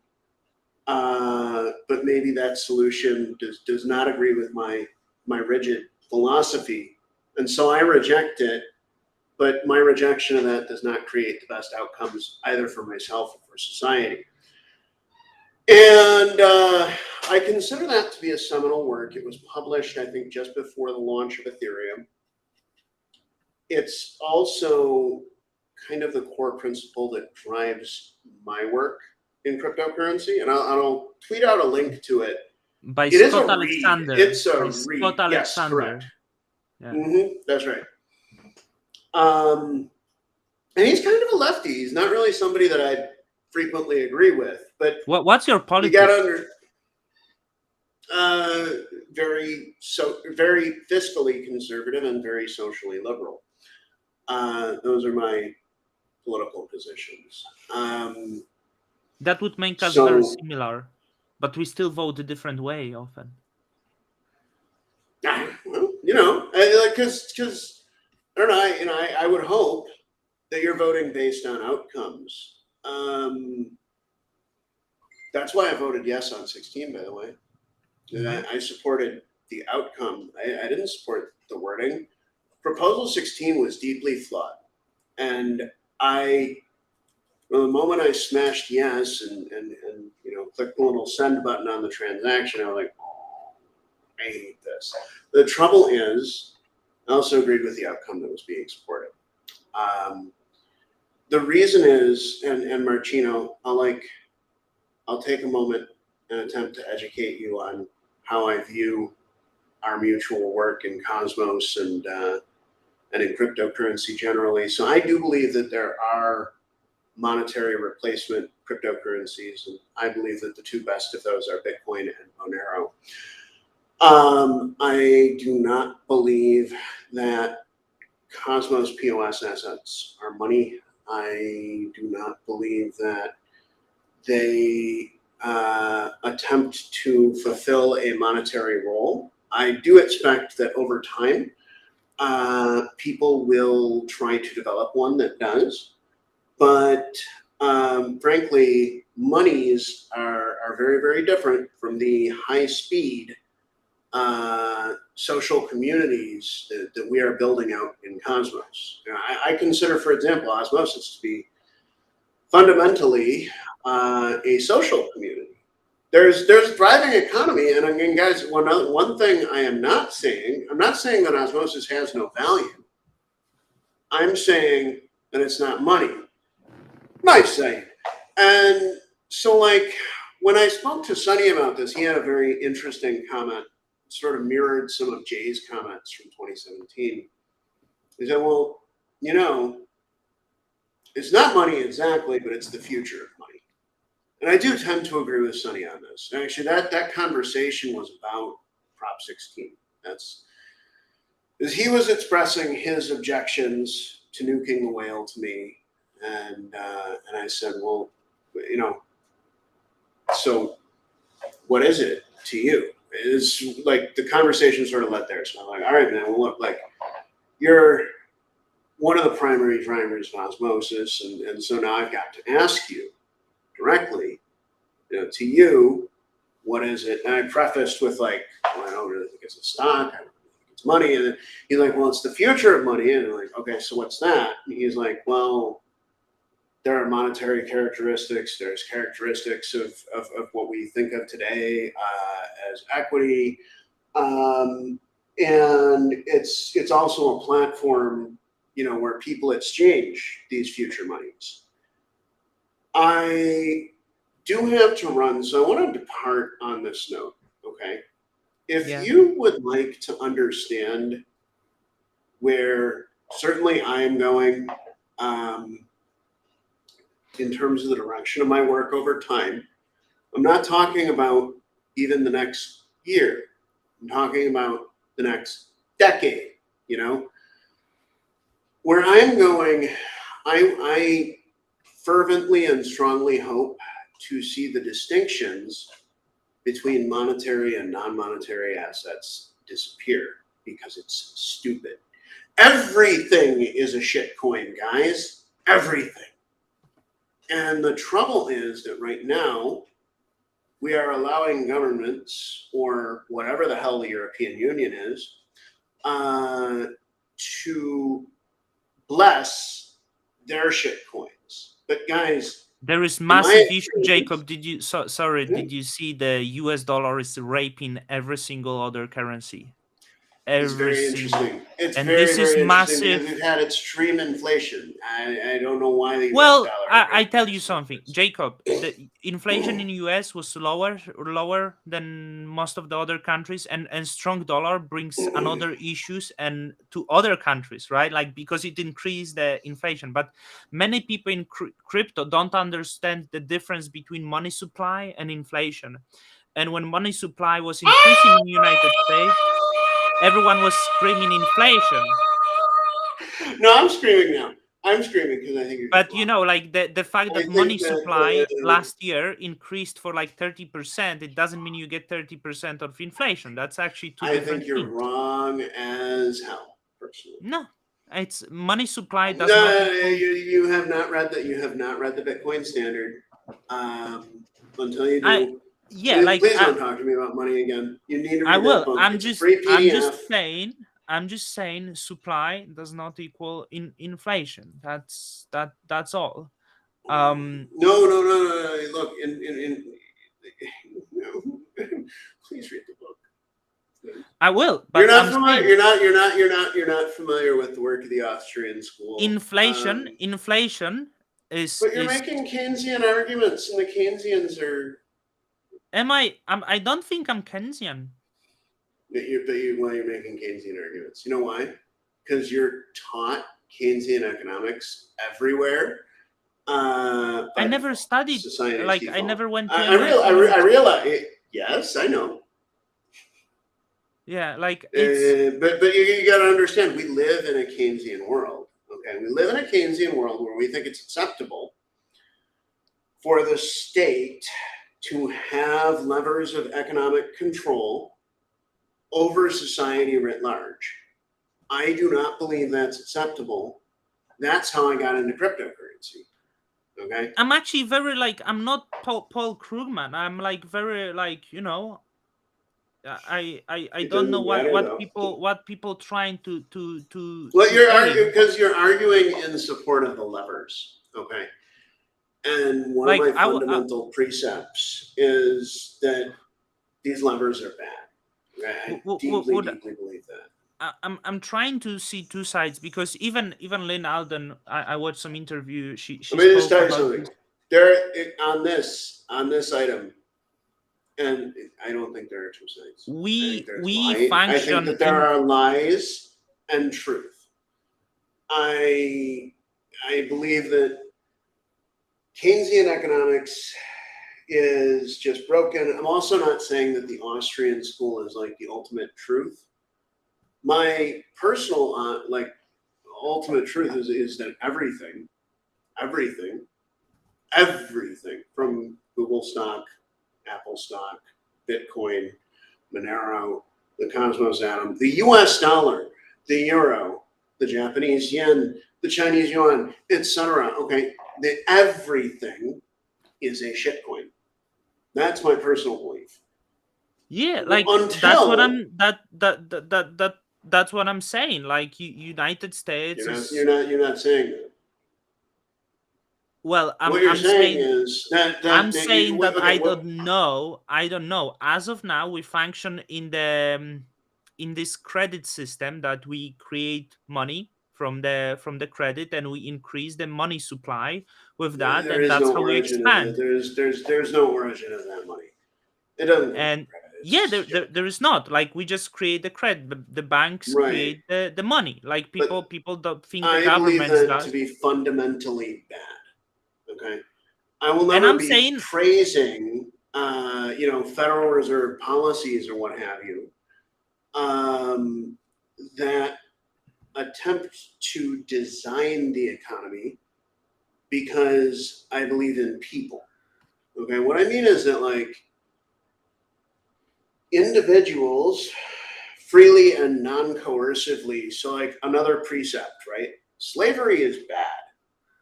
but maybe that solution does not agree with my rigid philosophy, and so I reject it. But my rejection of that does not create the best outcomes either for myself or for society. And I consider that to be a seminal work. It was published, I think, just before the launch of Ethereum. It's also kind of the core principle that drives my work in cryptocurrency. And I'll tweet out a link to it. By It is Scott a read. Alexander. It's a By read. Scott Yes, Alexander. correct. Yeah. That's right. And he's kind of a lefty. He's not really somebody that I frequently agree with. But What's your you politics? got to very fiscally conservative and very socially liberal. Those are my political positions. That would make us So- very similar, but we still vote a different way often. Well, because I don't know. I would hope that you're voting based on outcomes. That's why I voted yes on 16, by the way. I supported the outcome. I didn't support the wording. Proposal 16 was deeply flawed. And from the moment I smashed yes and clicked the little send button on the transaction, I was like, oh, I hate this. The trouble is, I also agreed with the outcome that was being supported. The reason is, and Marcino, I'll take a moment and attempt to educate you on how I view our mutual work in Cosmos and in cryptocurrency generally. So I do believe that there are monetary replacement cryptocurrencies, and I believe that the two best of those are Bitcoin and Monero. I do not believe that Cosmos POS assets are money. I do not believe that they attempt to fulfill a monetary role. I do expect that over time, people will try to develop one that does. But frankly, monies are very, very different from the high speed social communities that we are building out in Cosmos. You know, I consider, for example, Osmosis to be fundamentally a social community. There's thriving economy, and again, guys, one thing I'm not saying that Osmosis has no value. I'm saying that it's not money. Nice site. And so, like, when I spoke to Sonny about this, he had a very interesting comment, sort of mirrored some of Jay's comments from 2017. He said, well, you know, it's not money exactly, but it's the future of money. And I do tend to agree with Sonny on this. And actually, that conversation was about Prop 16. That's because he was expressing his objections to nuking the whale to me, and I said, well, you know, so what is it to you? It's like the conversation sort of led there. So I'm like, all right, man, well, look, like you're one of the primary drivers of Osmosis, and so now I've got to ask you directly, you know, to you, what is it? And I prefaced with like, well, I don't really think it's a stock. I don't really think it's money. And he's like, well, it's the future of money. And I'm like, okay, so what's that? And he's like, well, there are monetary characteristics. There's characteristics of what we think of today as equity. And it's also a platform, you know, where people exchange these future monies. I do have to run, so I want to depart on this note, okay? If Yeah. you would like to understand where certainly I am going in terms of the direction of my work over time, I'm not talking about even the next year. I'm talking about the next decade, you know? Where I'm going, I fervently and strongly hope to see the distinctions between monetary and non-monetary assets disappear because it's stupid. Everything is a shit coin, guys. Everything. And the trouble is that right now we are allowing governments, or whatever the hell the European Union is, to bless their shit coins. But guys, There is in my massive issue, experience, Jacob. Did you sorry? Did you see the US dollar is raping every single other currency? it's Every very single, interesting. It's and very, this is very interesting because massive. we've had extreme inflation. I don't know why the US Well, dollar I rate tell you is so something, increased. Jacob. The inflation in US was lower than most of the other countries, and strong dollar brings another issues and to other countries, right? Like because it increased the inflation. But many people in crypto don't understand the difference between money supply and inflation. And when money supply was increasing in United States, everyone was screaming inflation. No, I'm screaming now. I'm screaming because I think you're just But you wrong. know, like the fact I that money think that supply last year increased for like 30%, it doesn't mean you get 30% of inflation. That's actually two I think different you're things. wrong as hell, personally. No, it's money supply does not No, equal. you have not read that. You have not read the Bitcoin Standard. Until you I do, yeah, like please don't talk to me about money again. You need to I read that will. book. It's a free I'm PDF. just saying. I'm just saying supply does not equal inflation. That's all. Um, No, no, no, no, no. Look, no. Please read the book. I will, You're but not I'm familiar. saying You're not familiar with the work of the Austrian school. inflation is But you're is making Keynesian arguments, and the Keynesians are. I don't think I'm Keynesian. Well, you're making Keynesian arguments. You know why? Because you're taught Keynesian economics everywhere I by never default. studied, Society's like I default. never went to I economics. realize. Yes, I know. Yeah, like it's But you got to understand, we live in a Keynesian world. Okay, we live in a Keynesian world where we think it's acceptable for the state to have levers of economic control over society writ large. I do not believe that's acceptable. That's how I got into cryptocurrency. Okay. I'm actually very like I'm not Paul Krugman. I'm like very like I It don't know doesn't matter though. what people trying to Well, you're arguing aim. because you're arguing in support of the levers. Okay. And one of Like my fundamental precepts is that these levers are bad. I deeply, would deeply believe that. I'm trying to see two sides, because even Lynn Alden, I watched some interview. She Let me just spoke tell you about something. this. On this item, and I don't think there are two sides. I think there's We lie. I think function that there in. are lies and truth. I I believe that Keynesian economics is just broken. I'm also not saying that the Austrian school is like the ultimate truth. My personal ultimate truth is that everything, everything from Google stock, Apple stock, Bitcoin, Monero, the Cosmos atom, the US dollar, the euro, the Japanese yen, the Chinese yuan, etc. Okay, everything is a shitcoin. That's my personal belief. Yeah, like that's what Until that's what I'm saying. Like United States you're not, is. saying that. Well, What you're I'm saying saying is that you saying wait, that okay. What I don't know. As of now, we function in the in this credit system, that we create money from the credit, and we increase the money supply with that, there and is that's no how we origin of expand. there's no origin of that money. It doesn't come from And credit. yeah, It's just, there is not, like, we just create the credit. The banks right. create the money. Like, But people don't think the I believe governments that to does. be fundamentally bad. Okay, I will And never I'm be saying, praising, Federal Reserve policies or what have you, that attempt to design the economy, because I believe in people. Okay, what I mean is that, like, individuals freely and non-coercively. So, like, another precept, right? Slavery is bad.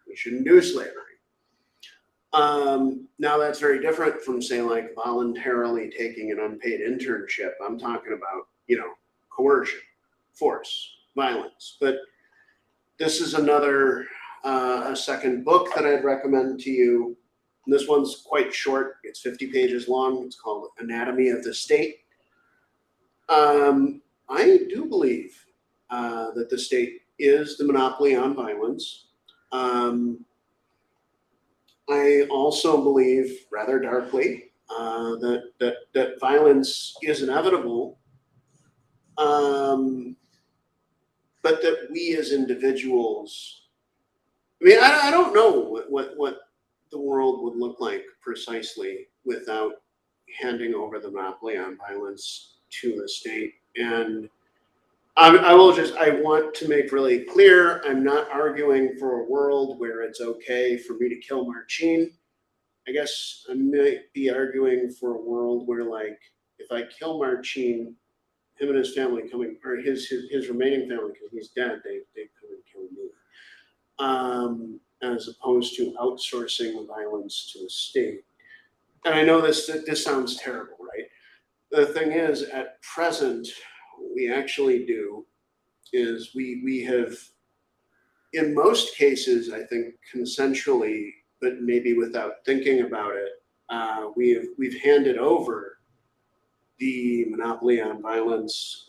We shouldn't do slavery. Now that's very different from, say, like, voluntarily taking an unpaid internship. I'm talking about, coercion, force, violence. But this is another, a second book that I'd recommend to you. And this one's quite short. It's 50 pages long. It's called Anatomy of the State. I do believe that the state is the monopoly on violence. I also believe, rather darkly, that violence is inevitable, um, but that we as individuals. I mean, I don't know what the world would look like precisely without handing over the monopoly on violence to the state. And I want to make really clear, I'm not arguing for a world where it's okay for me to kill Marcin. I guess I might be arguing for a world where, like, if I kill Marcin, him and his family coming, or his remaining family, because he's dead, they come and kill me. As opposed to outsourcing the violence to the state. And I know this sounds terrible, right? The thing is, at present, what we actually do is we have, in most cases, I think consensually, but maybe without thinking about it, we've handed over the monopoly on violence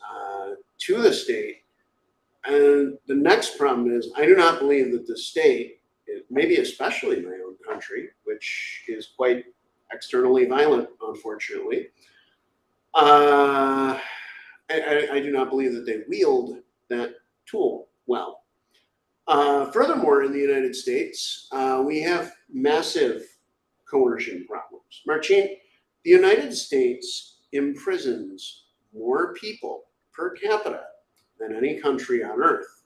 to the state. And the next problem is, I do not believe that the state, maybe especially my own country, which is quite externally violent, unfortunately, I do not believe that they wield that tool well. Furthermore, in the United States, we have massive coercion problems. Marcin, the United States imprisons more people per capita than any country on earth,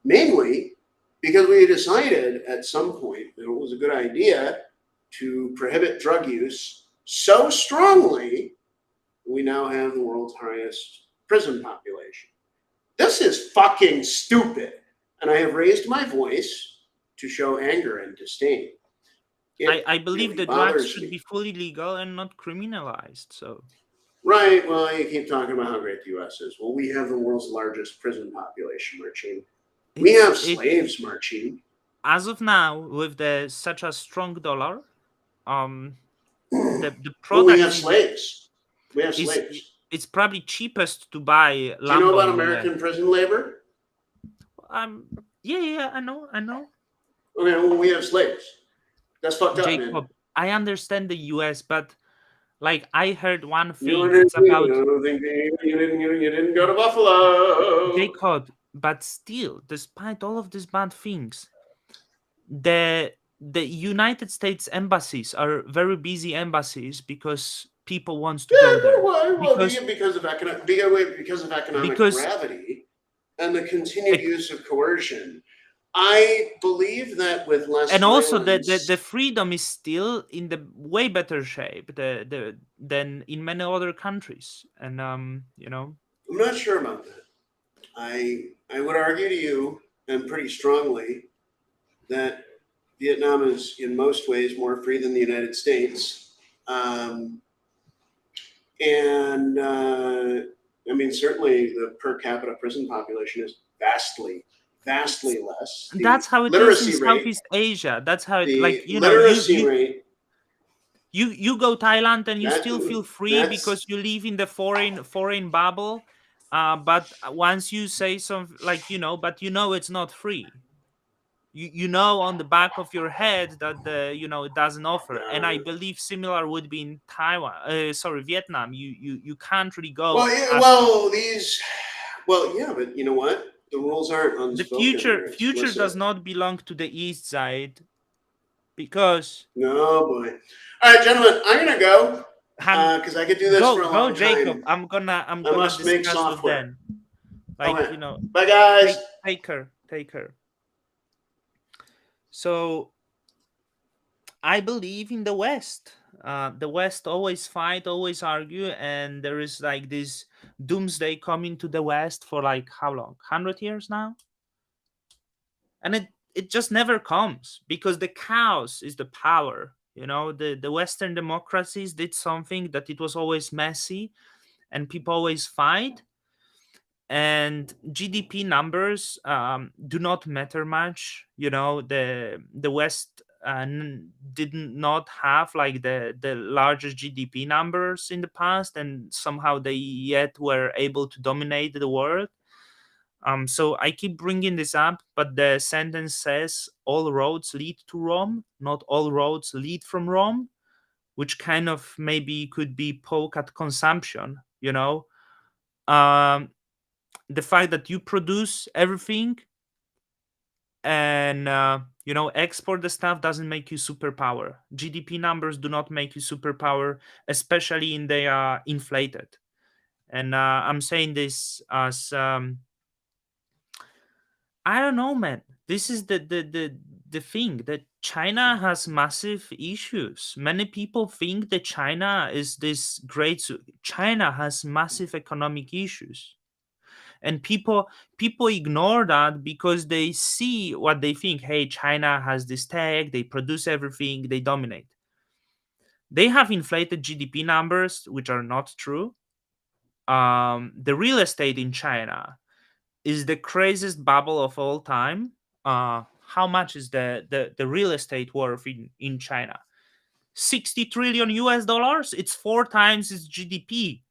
mainly because we decided at some point that it was a good idea to prohibit drug use so strongly, we now have the world's highest prison population. This is fucking stupid. And I have raised my voice to show anger and disdain. It I believe really the drugs bothers should me. be fully legal and not criminalized. So Right. Well, you keep talking about how great the U.S. is. Well, we have the world's largest prison population, Marcin. We It's have it slaves, Marcin. as of now with the such a strong dollar. Um, the Well, we have products in slaves. We have is slaves. it's probably cheapest to buy Do you know Lambo about in US. American prison labor? Yeah, yeah, I know. Okay, well, we have slaves. That's fucked up, man. Jacob, I understand the US, but like I heard one You thing. didn't, It's about you didn't go to Buffalo. Jacob, but still, despite all of these bad things, the United States embassies are very busy embassies because people wants to go Yeah, there why? Well, because because of economic because gravity and the continued use of coercion. I believe that with less and also the violence, freedom is still in the way better shape than in many other countries, and I'm not sure about that. I would argue to you, and pretty strongly, that Vietnam is in most ways more free than the United States. Um, and I mean, certainly the per capita prison population is vastly less. that's how it is in Southeast Asia. That's how it, like, The literacy you rate, you go Thailand and you that still feel free because that's you live in the foreign bubble, but once you say something like, but it's not free. You know on the back of your head that it doesn't offer. And I believe similar would be in Taiwan, sorry, Vietnam. You can't really go well, yeah, as yeah, but you know what? The rules aren't the unspoken; future they're future does explicit. not belong to the east side because No boy. All right, gentlemen, I'm gonna go I'm because I could do this go for a go long Jacob. time. I'm I gonna must make discuss with software. them, like, Okay. Bye, guys. take her. So I believe in the West. The West always fight, always argue, and there is like this doomsday coming to the West for like how long? 100 years now, and it just never comes because the chaos is the power. The Western democracies did something that it was always messy, and people always fight, and GDP numbers do not matter much. The West did not have like the largest GDP numbers in the past, and somehow they yet were able to dominate the world. So I keep bringing this up, but the sentence says all roads lead to Rome, not all roads lead from Rome, which kind of maybe could be poke at consumption. Um, the fact that you produce everything and export the stuff doesn't make you superpower. GDP numbers do not make you superpower, especially in they are inflated. And I'm saying this as I don't know, man. This is the thing that China has massive issues. Many people think that China is this great. China has massive economic issues, and people ignore that because they see what they think. Hey, China has this tech. They produce everything. They dominate. They have inflated GDP numbers, which are not true. The real estate in China is the craziest bubble of all time. How much is the real estate worth in China? 60 trillion US dollars. It's four times its GDP.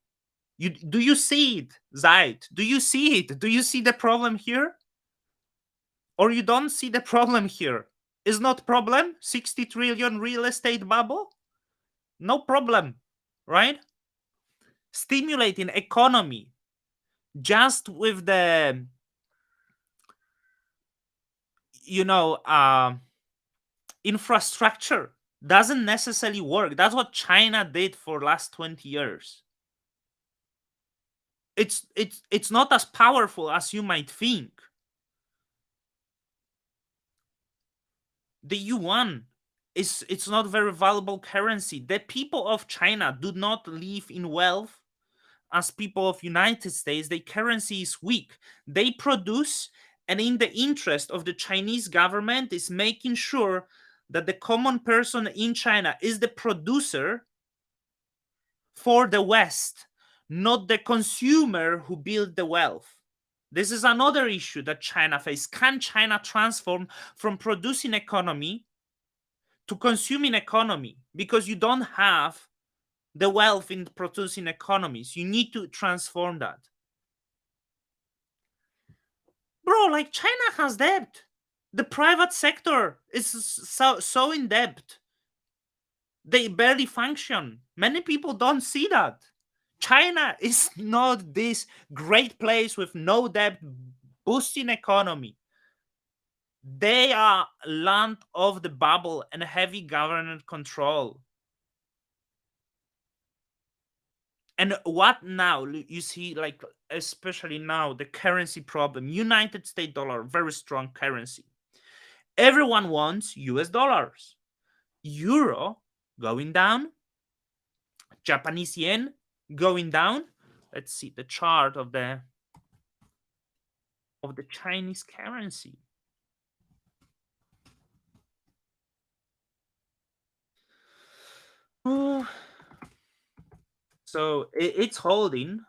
Do you see it, Zaid? Do you see it? Do you see the problem here? Or you don't see the problem here? Is not problem 60 trillion real estate bubble? No problem, right? Stimulating economy just with the you know infrastructure doesn't necessarily work. That's what China did for last 20 years. It's not as powerful as you might think. The yuan is it's not very valuable currency. The people of China do not live in wealth as people of United States. Their currency is weak. They produce, and in the interest of the Chinese government is making sure that the common person in China is the producer for the West. not the consumer who built the wealth. This is another issue that China faces. Can China transform from producing economy to consuming economy? Because you don't have the wealth in producing economies. You need to transform that. Bro, like China has debt. The private sector is so in debt. They barely function. Many people don't see that. China is not this great place with no debt, boosting economy. They are land of the bubble and heavy government control. And what now? You see, like, especially now, the currency problem. United States dollar, very strong currency. Everyone wants US dollars. Euro going down, Japanese yen going down. Let's see the chart of the Chinese currency. Oh, so it's holding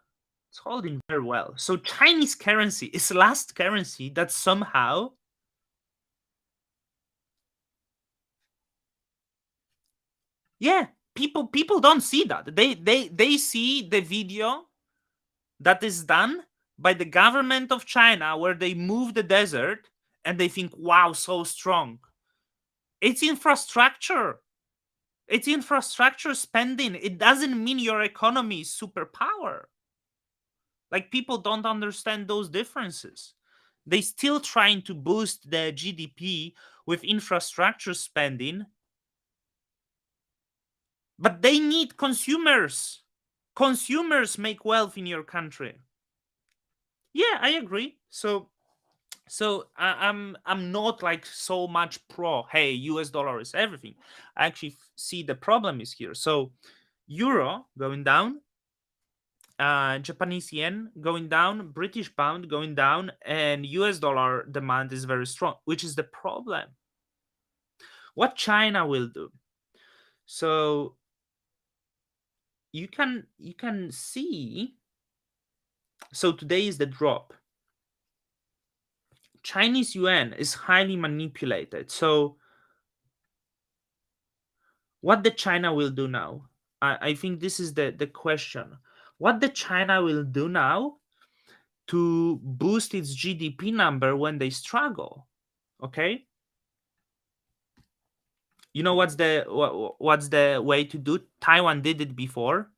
very well. So Chinese currency is the last currency that somehow, yeah, people don't see that. They see the video that is done by the government of China where they move the desert and they think, wow, so strong. It's infrastructure. It's infrastructure spending. It doesn't mean your economy is superpower. Like, people don't understand those differences. They still trying to boost the GDP with infrastructure spending, but they need consumers. Consumers make wealth in your country. Yeah, I agree. I'm not like so much pro. Hey, US dollar is everything. I actually see the problem is here. So euro going down, Japanese yen going down, British pound going down, and US dollar demand is very strong, which is the problem. What China will do? So you can see. So today is the drop. Chinese yuan is highly manipulated. So what the China will do now? I think this is the question. What the China will do now to boost its GDP number when they struggle? Okay, you know what's the way to do? Taiwan did it before.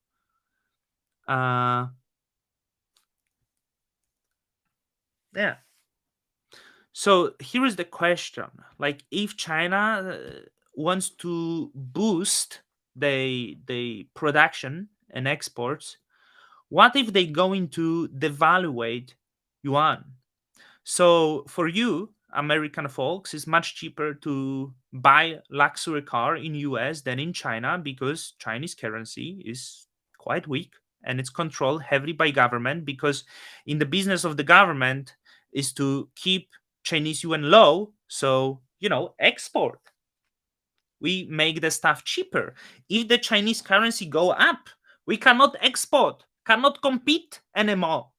Uh, yeah. So here is the question: like, if China wants to boost the production and exports, what if they going to devaluate yuan? So for you, American folks, it's much cheaper to buy luxury car in US than in China because Chinese currency is quite weak and it's controlled heavily by government, because in the business of the government is to keep Chinese yuan low, so export. We make the stuff cheaper. If the Chinese currency go up, we cannot export, cannot compete anymore.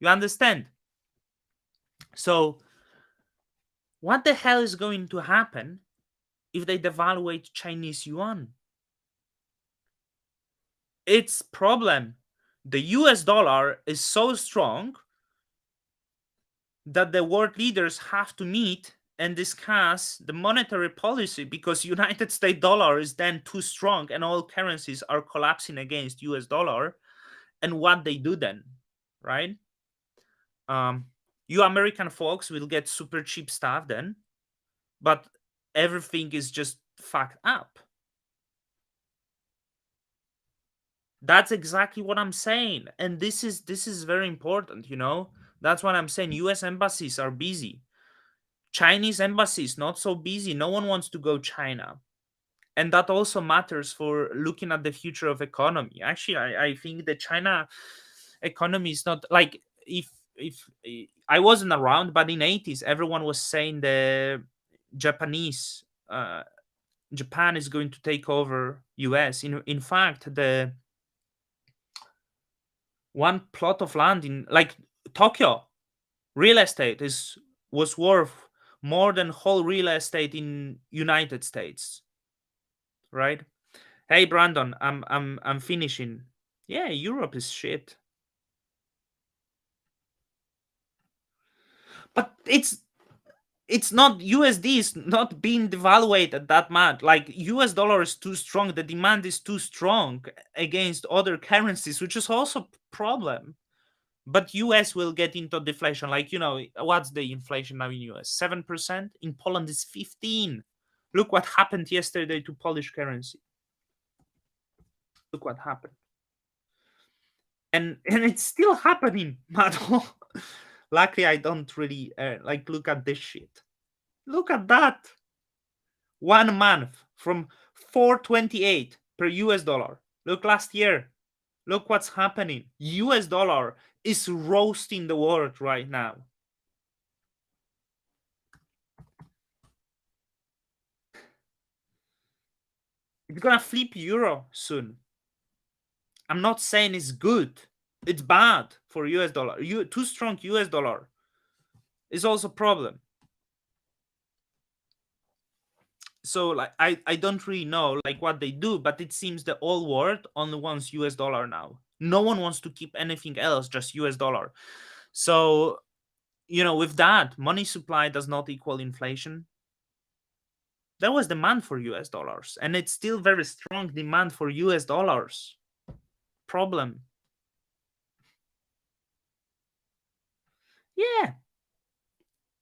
You understand? So what the hell is going to happen if they devaluate Chinese yuan? It's problem. The US dollar is so strong that the world leaders have to meet and discuss the monetary policy, because United States dollar is then too strong and all currencies are collapsing against US dollar. And what they do then, right? um you American folks will get super cheap stuff then, but everything is just fucked up. That's exactly what I'm saying, and this is very important. That's what I'm saying. US embassies are busy. Chinese embassies not so busy. No one wants to go China. And that also matters for looking at the future of economy. Actually, I think the China economy is not like, if I wasn't around, but in 80s everyone was saying the Japanese Japan is going to take over US. In fact, One plot of land in like Tokyo, real estate is was worth more than whole real estate in United States, right? Hey Brandon, I'm finishing. Yeah, Europe is shit. But it's not, USD is not being devaluated that much. Like US dollar is too strong, the demand is too strong against other currencies, which is also problem. But US will get into deflation. Like, what's the inflation now in US? 7%. In Poland is 15. Look what happened yesterday to Polish currency. Look what happened. And it's still happening, Mato. Luckily I don't really like look at this shit. Look at that. 1 month from 428 per US dollar. Look last year. Look what's happening. US dollar is roasting the world right now. It's gonna flip euro soon. I'm not saying it's good. It's bad for US dollar. Too strong US dollar is also a problem. So like I don't really know like what they do, but it seems the whole world only wants US dollar now. No one wants to keep anything else, just US dollar. So with that, money supply does not equal inflation. There was demand for US dollars, and it's still very strong demand for US dollars. Problem. Yeah,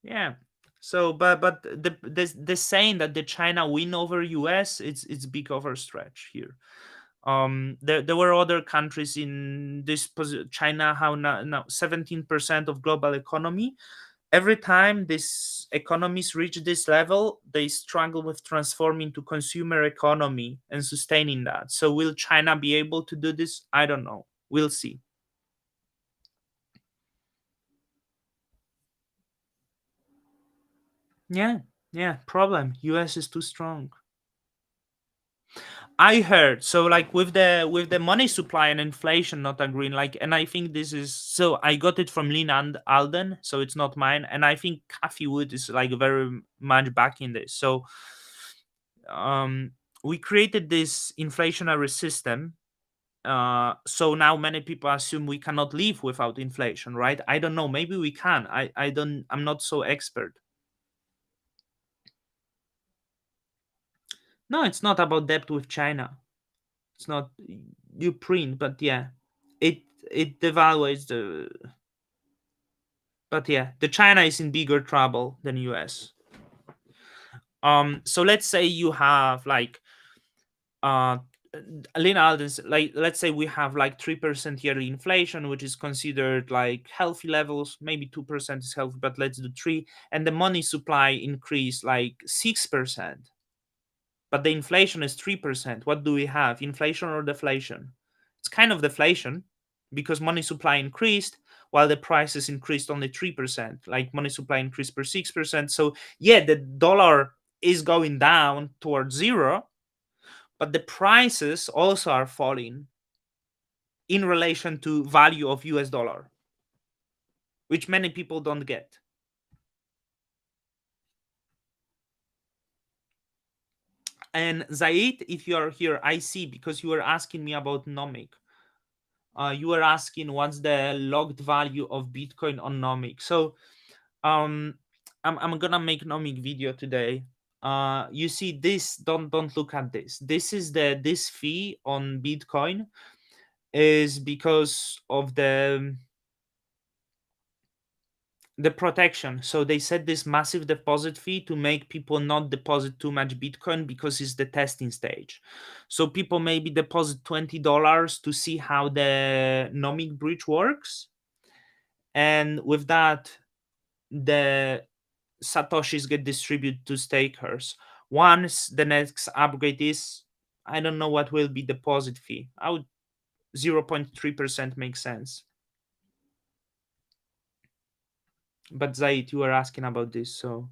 yeah. So, but the saying that the China win over US, it's big overstretch here. There were other countries in this China, how now 17% of global economy. Every time these economies reach this level, they struggle with transforming to consumer economy and sustaining that. So will China be able to do this? I don't know. We'll see. Yeah, yeah, problem. US is too strong. I heard so like with the money supply and inflation not agreeing, like, and I think this is, so I got it from Lynn and Alden, so it's not mine, and I think Cathy Wood is like very much back in this. So um we created this inflationary system, so now many people assume we cannot live without inflation, right? I don't know, maybe we can. I'm not so expert. No, it's not about debt with China. It's not, you print, but yeah, it it devaluates the, but yeah, the China is in bigger trouble than US. So let's say you have like uh Lena Alden's, like, let's say we have like 3% yearly inflation, which is considered like healthy levels. Maybe 2% is healthy, but let's do three. And the money supply increase like 6%, but the inflation is 3%. What do we have? Inflation or deflation? It's kind of deflation because money supply increased while the prices increased only 3%. Like money supply increased per 6%. So, yeah, the dollar is going down towards zero, but the prices also are falling in relation to value of US dollar, which many people don't get. And Zaid, if you are here, I see, because you were asking me about Nomic. You were asking what's the logged value of Bitcoin on Nomic. So um, I'm gonna make Nomic video today. You see this? Don't look at this. This is this fee on Bitcoin is because of the protection. So they set this massive deposit fee to make people not deposit too much Bitcoin because it's the testing stage. So people maybe deposit $20 to see how the Nomic bridge works, and with that, the satoshis get distributed to stakers. Once the next upgrade is, I don't know what will be deposit fee. I would 0.3% makes sense. But Zaid, you were asking about this, so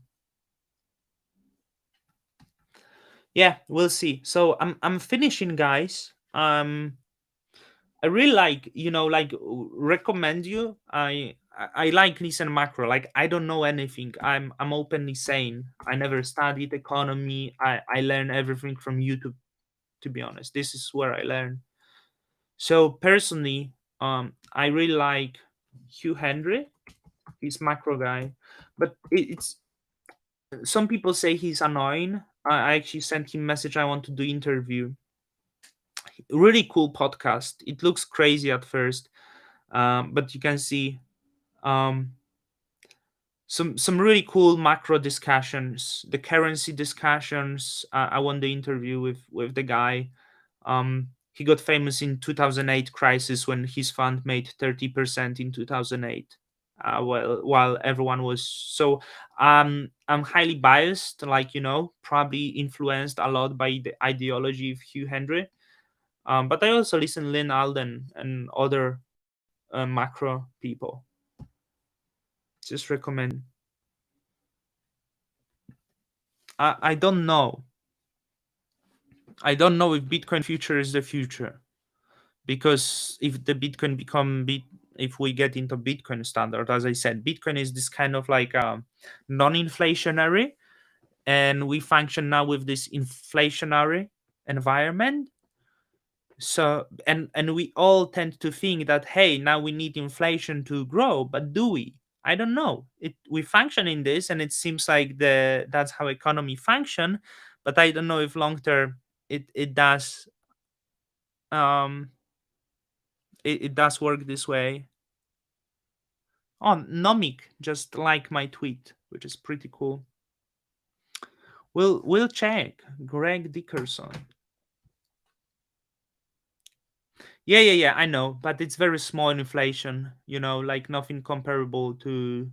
yeah, we'll see. So I'm finishing, guys. I really like, like recommend you. I like listen macro. Like I don't know anything. I'm openly saying I never studied economy. I learn everything from YouTube. To be honest, this is where I learn. So personally, I really like Hugh Henry. He's macro guy, but it's some people say he's annoying. I actually sent him message. I want to do interview. Really cool podcast. It looks crazy at first, but you can see um, some really cool macro discussions. The currency discussions. I won the interview with the guy. He got famous in 2008 crisis when his fund made 30% in 2008. Well, while everyone was so, I'm highly biased, like probably influenced a lot by the ideology of Hugh Henry. But I also listen Lynn Alden and other macro people. Just recommend. I don't know. I don't know if Bitcoin future is the future, because if the Bitcoin become bit, if we get into Bitcoin standard, as I said, Bitcoin is this kind of like non-inflationary, and we function now with this inflationary environment. So and we all tend to think that, hey, now we need inflation to grow, but do we? I don't know. We function in this, and it seems like that's how economy function, but I don't know if long term it does um it does work this way. Oh, Nomic just like my tweet, which is pretty cool. We'll check. Greg Dickerson. Yeah. I know, but it's very small inflation. Like nothing comparable to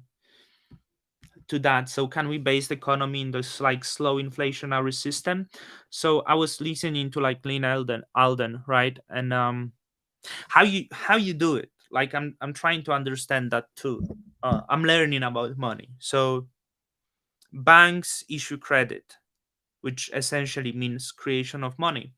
that. So can we base the economy in this like slow inflationary system? So I was listening to like Lynn Alden, right? And how you do it? Like I'm trying to understand that too. I'm learning about money. So banks issue credit, which essentially means creation of money.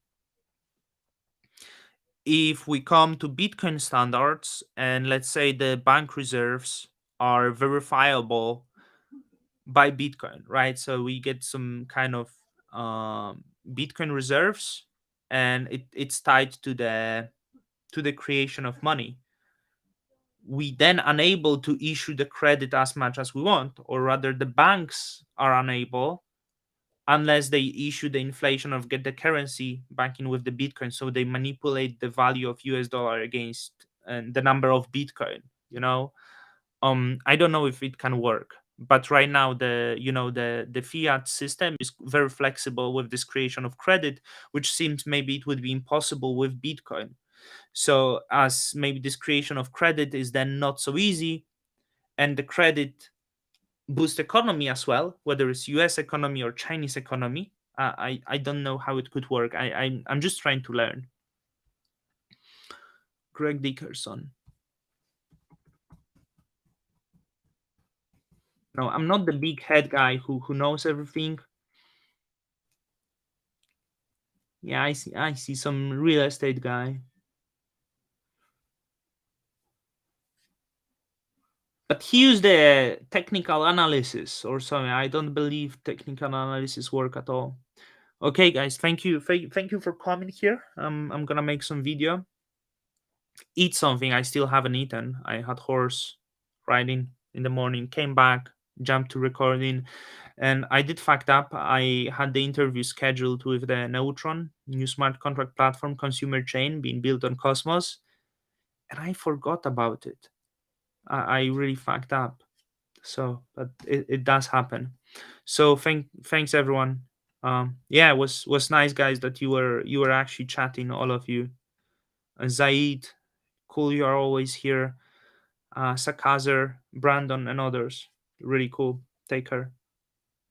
If we come to Bitcoin standards, and let's say the bank reserves are verifiable by Bitcoin, right? So we get some kind of Bitcoin reserves, and it's tied to the creation of money. We then unable to issue the credit as much as we want, or rather, the banks are unable unless they issue the inflation of get the currency banking with the Bitcoin. So they manipulate the value of US dollar against the number of Bitcoin. You know, I don't know if it can work, but right now the fiat system is very flexible with this creation of credit, which seems maybe it would be impossible with Bitcoin. So as maybe this creation of credit is then not so easy, and the credit boost economy as well, whether it's US economy or Chinese economy. I don't know how it could work. I'm just trying to learn. Greg Dickerson. No, I'm not the big head guy who knows everything. Yeah, I see some real estate guy. But he used the technical analysis or something. I don't believe technical analysis work at all. Okay, guys, thank you, thank you for coming here. I'm gonna make some video, eat something. I still haven't eaten. I had horse riding in the morning, came back, jumped to recording, and I did fucked up. I had the interview scheduled with the Neutron, new smart contract platform consumer chain being built on Cosmos, and I forgot about it. I really fucked up. So, but it does happen. So thanks everyone. Yeah, it was nice, guys, that you were actually chatting, all of you. Zaid, cool, you are always here. Sakazer, Brandon, and others. Really cool. Take care.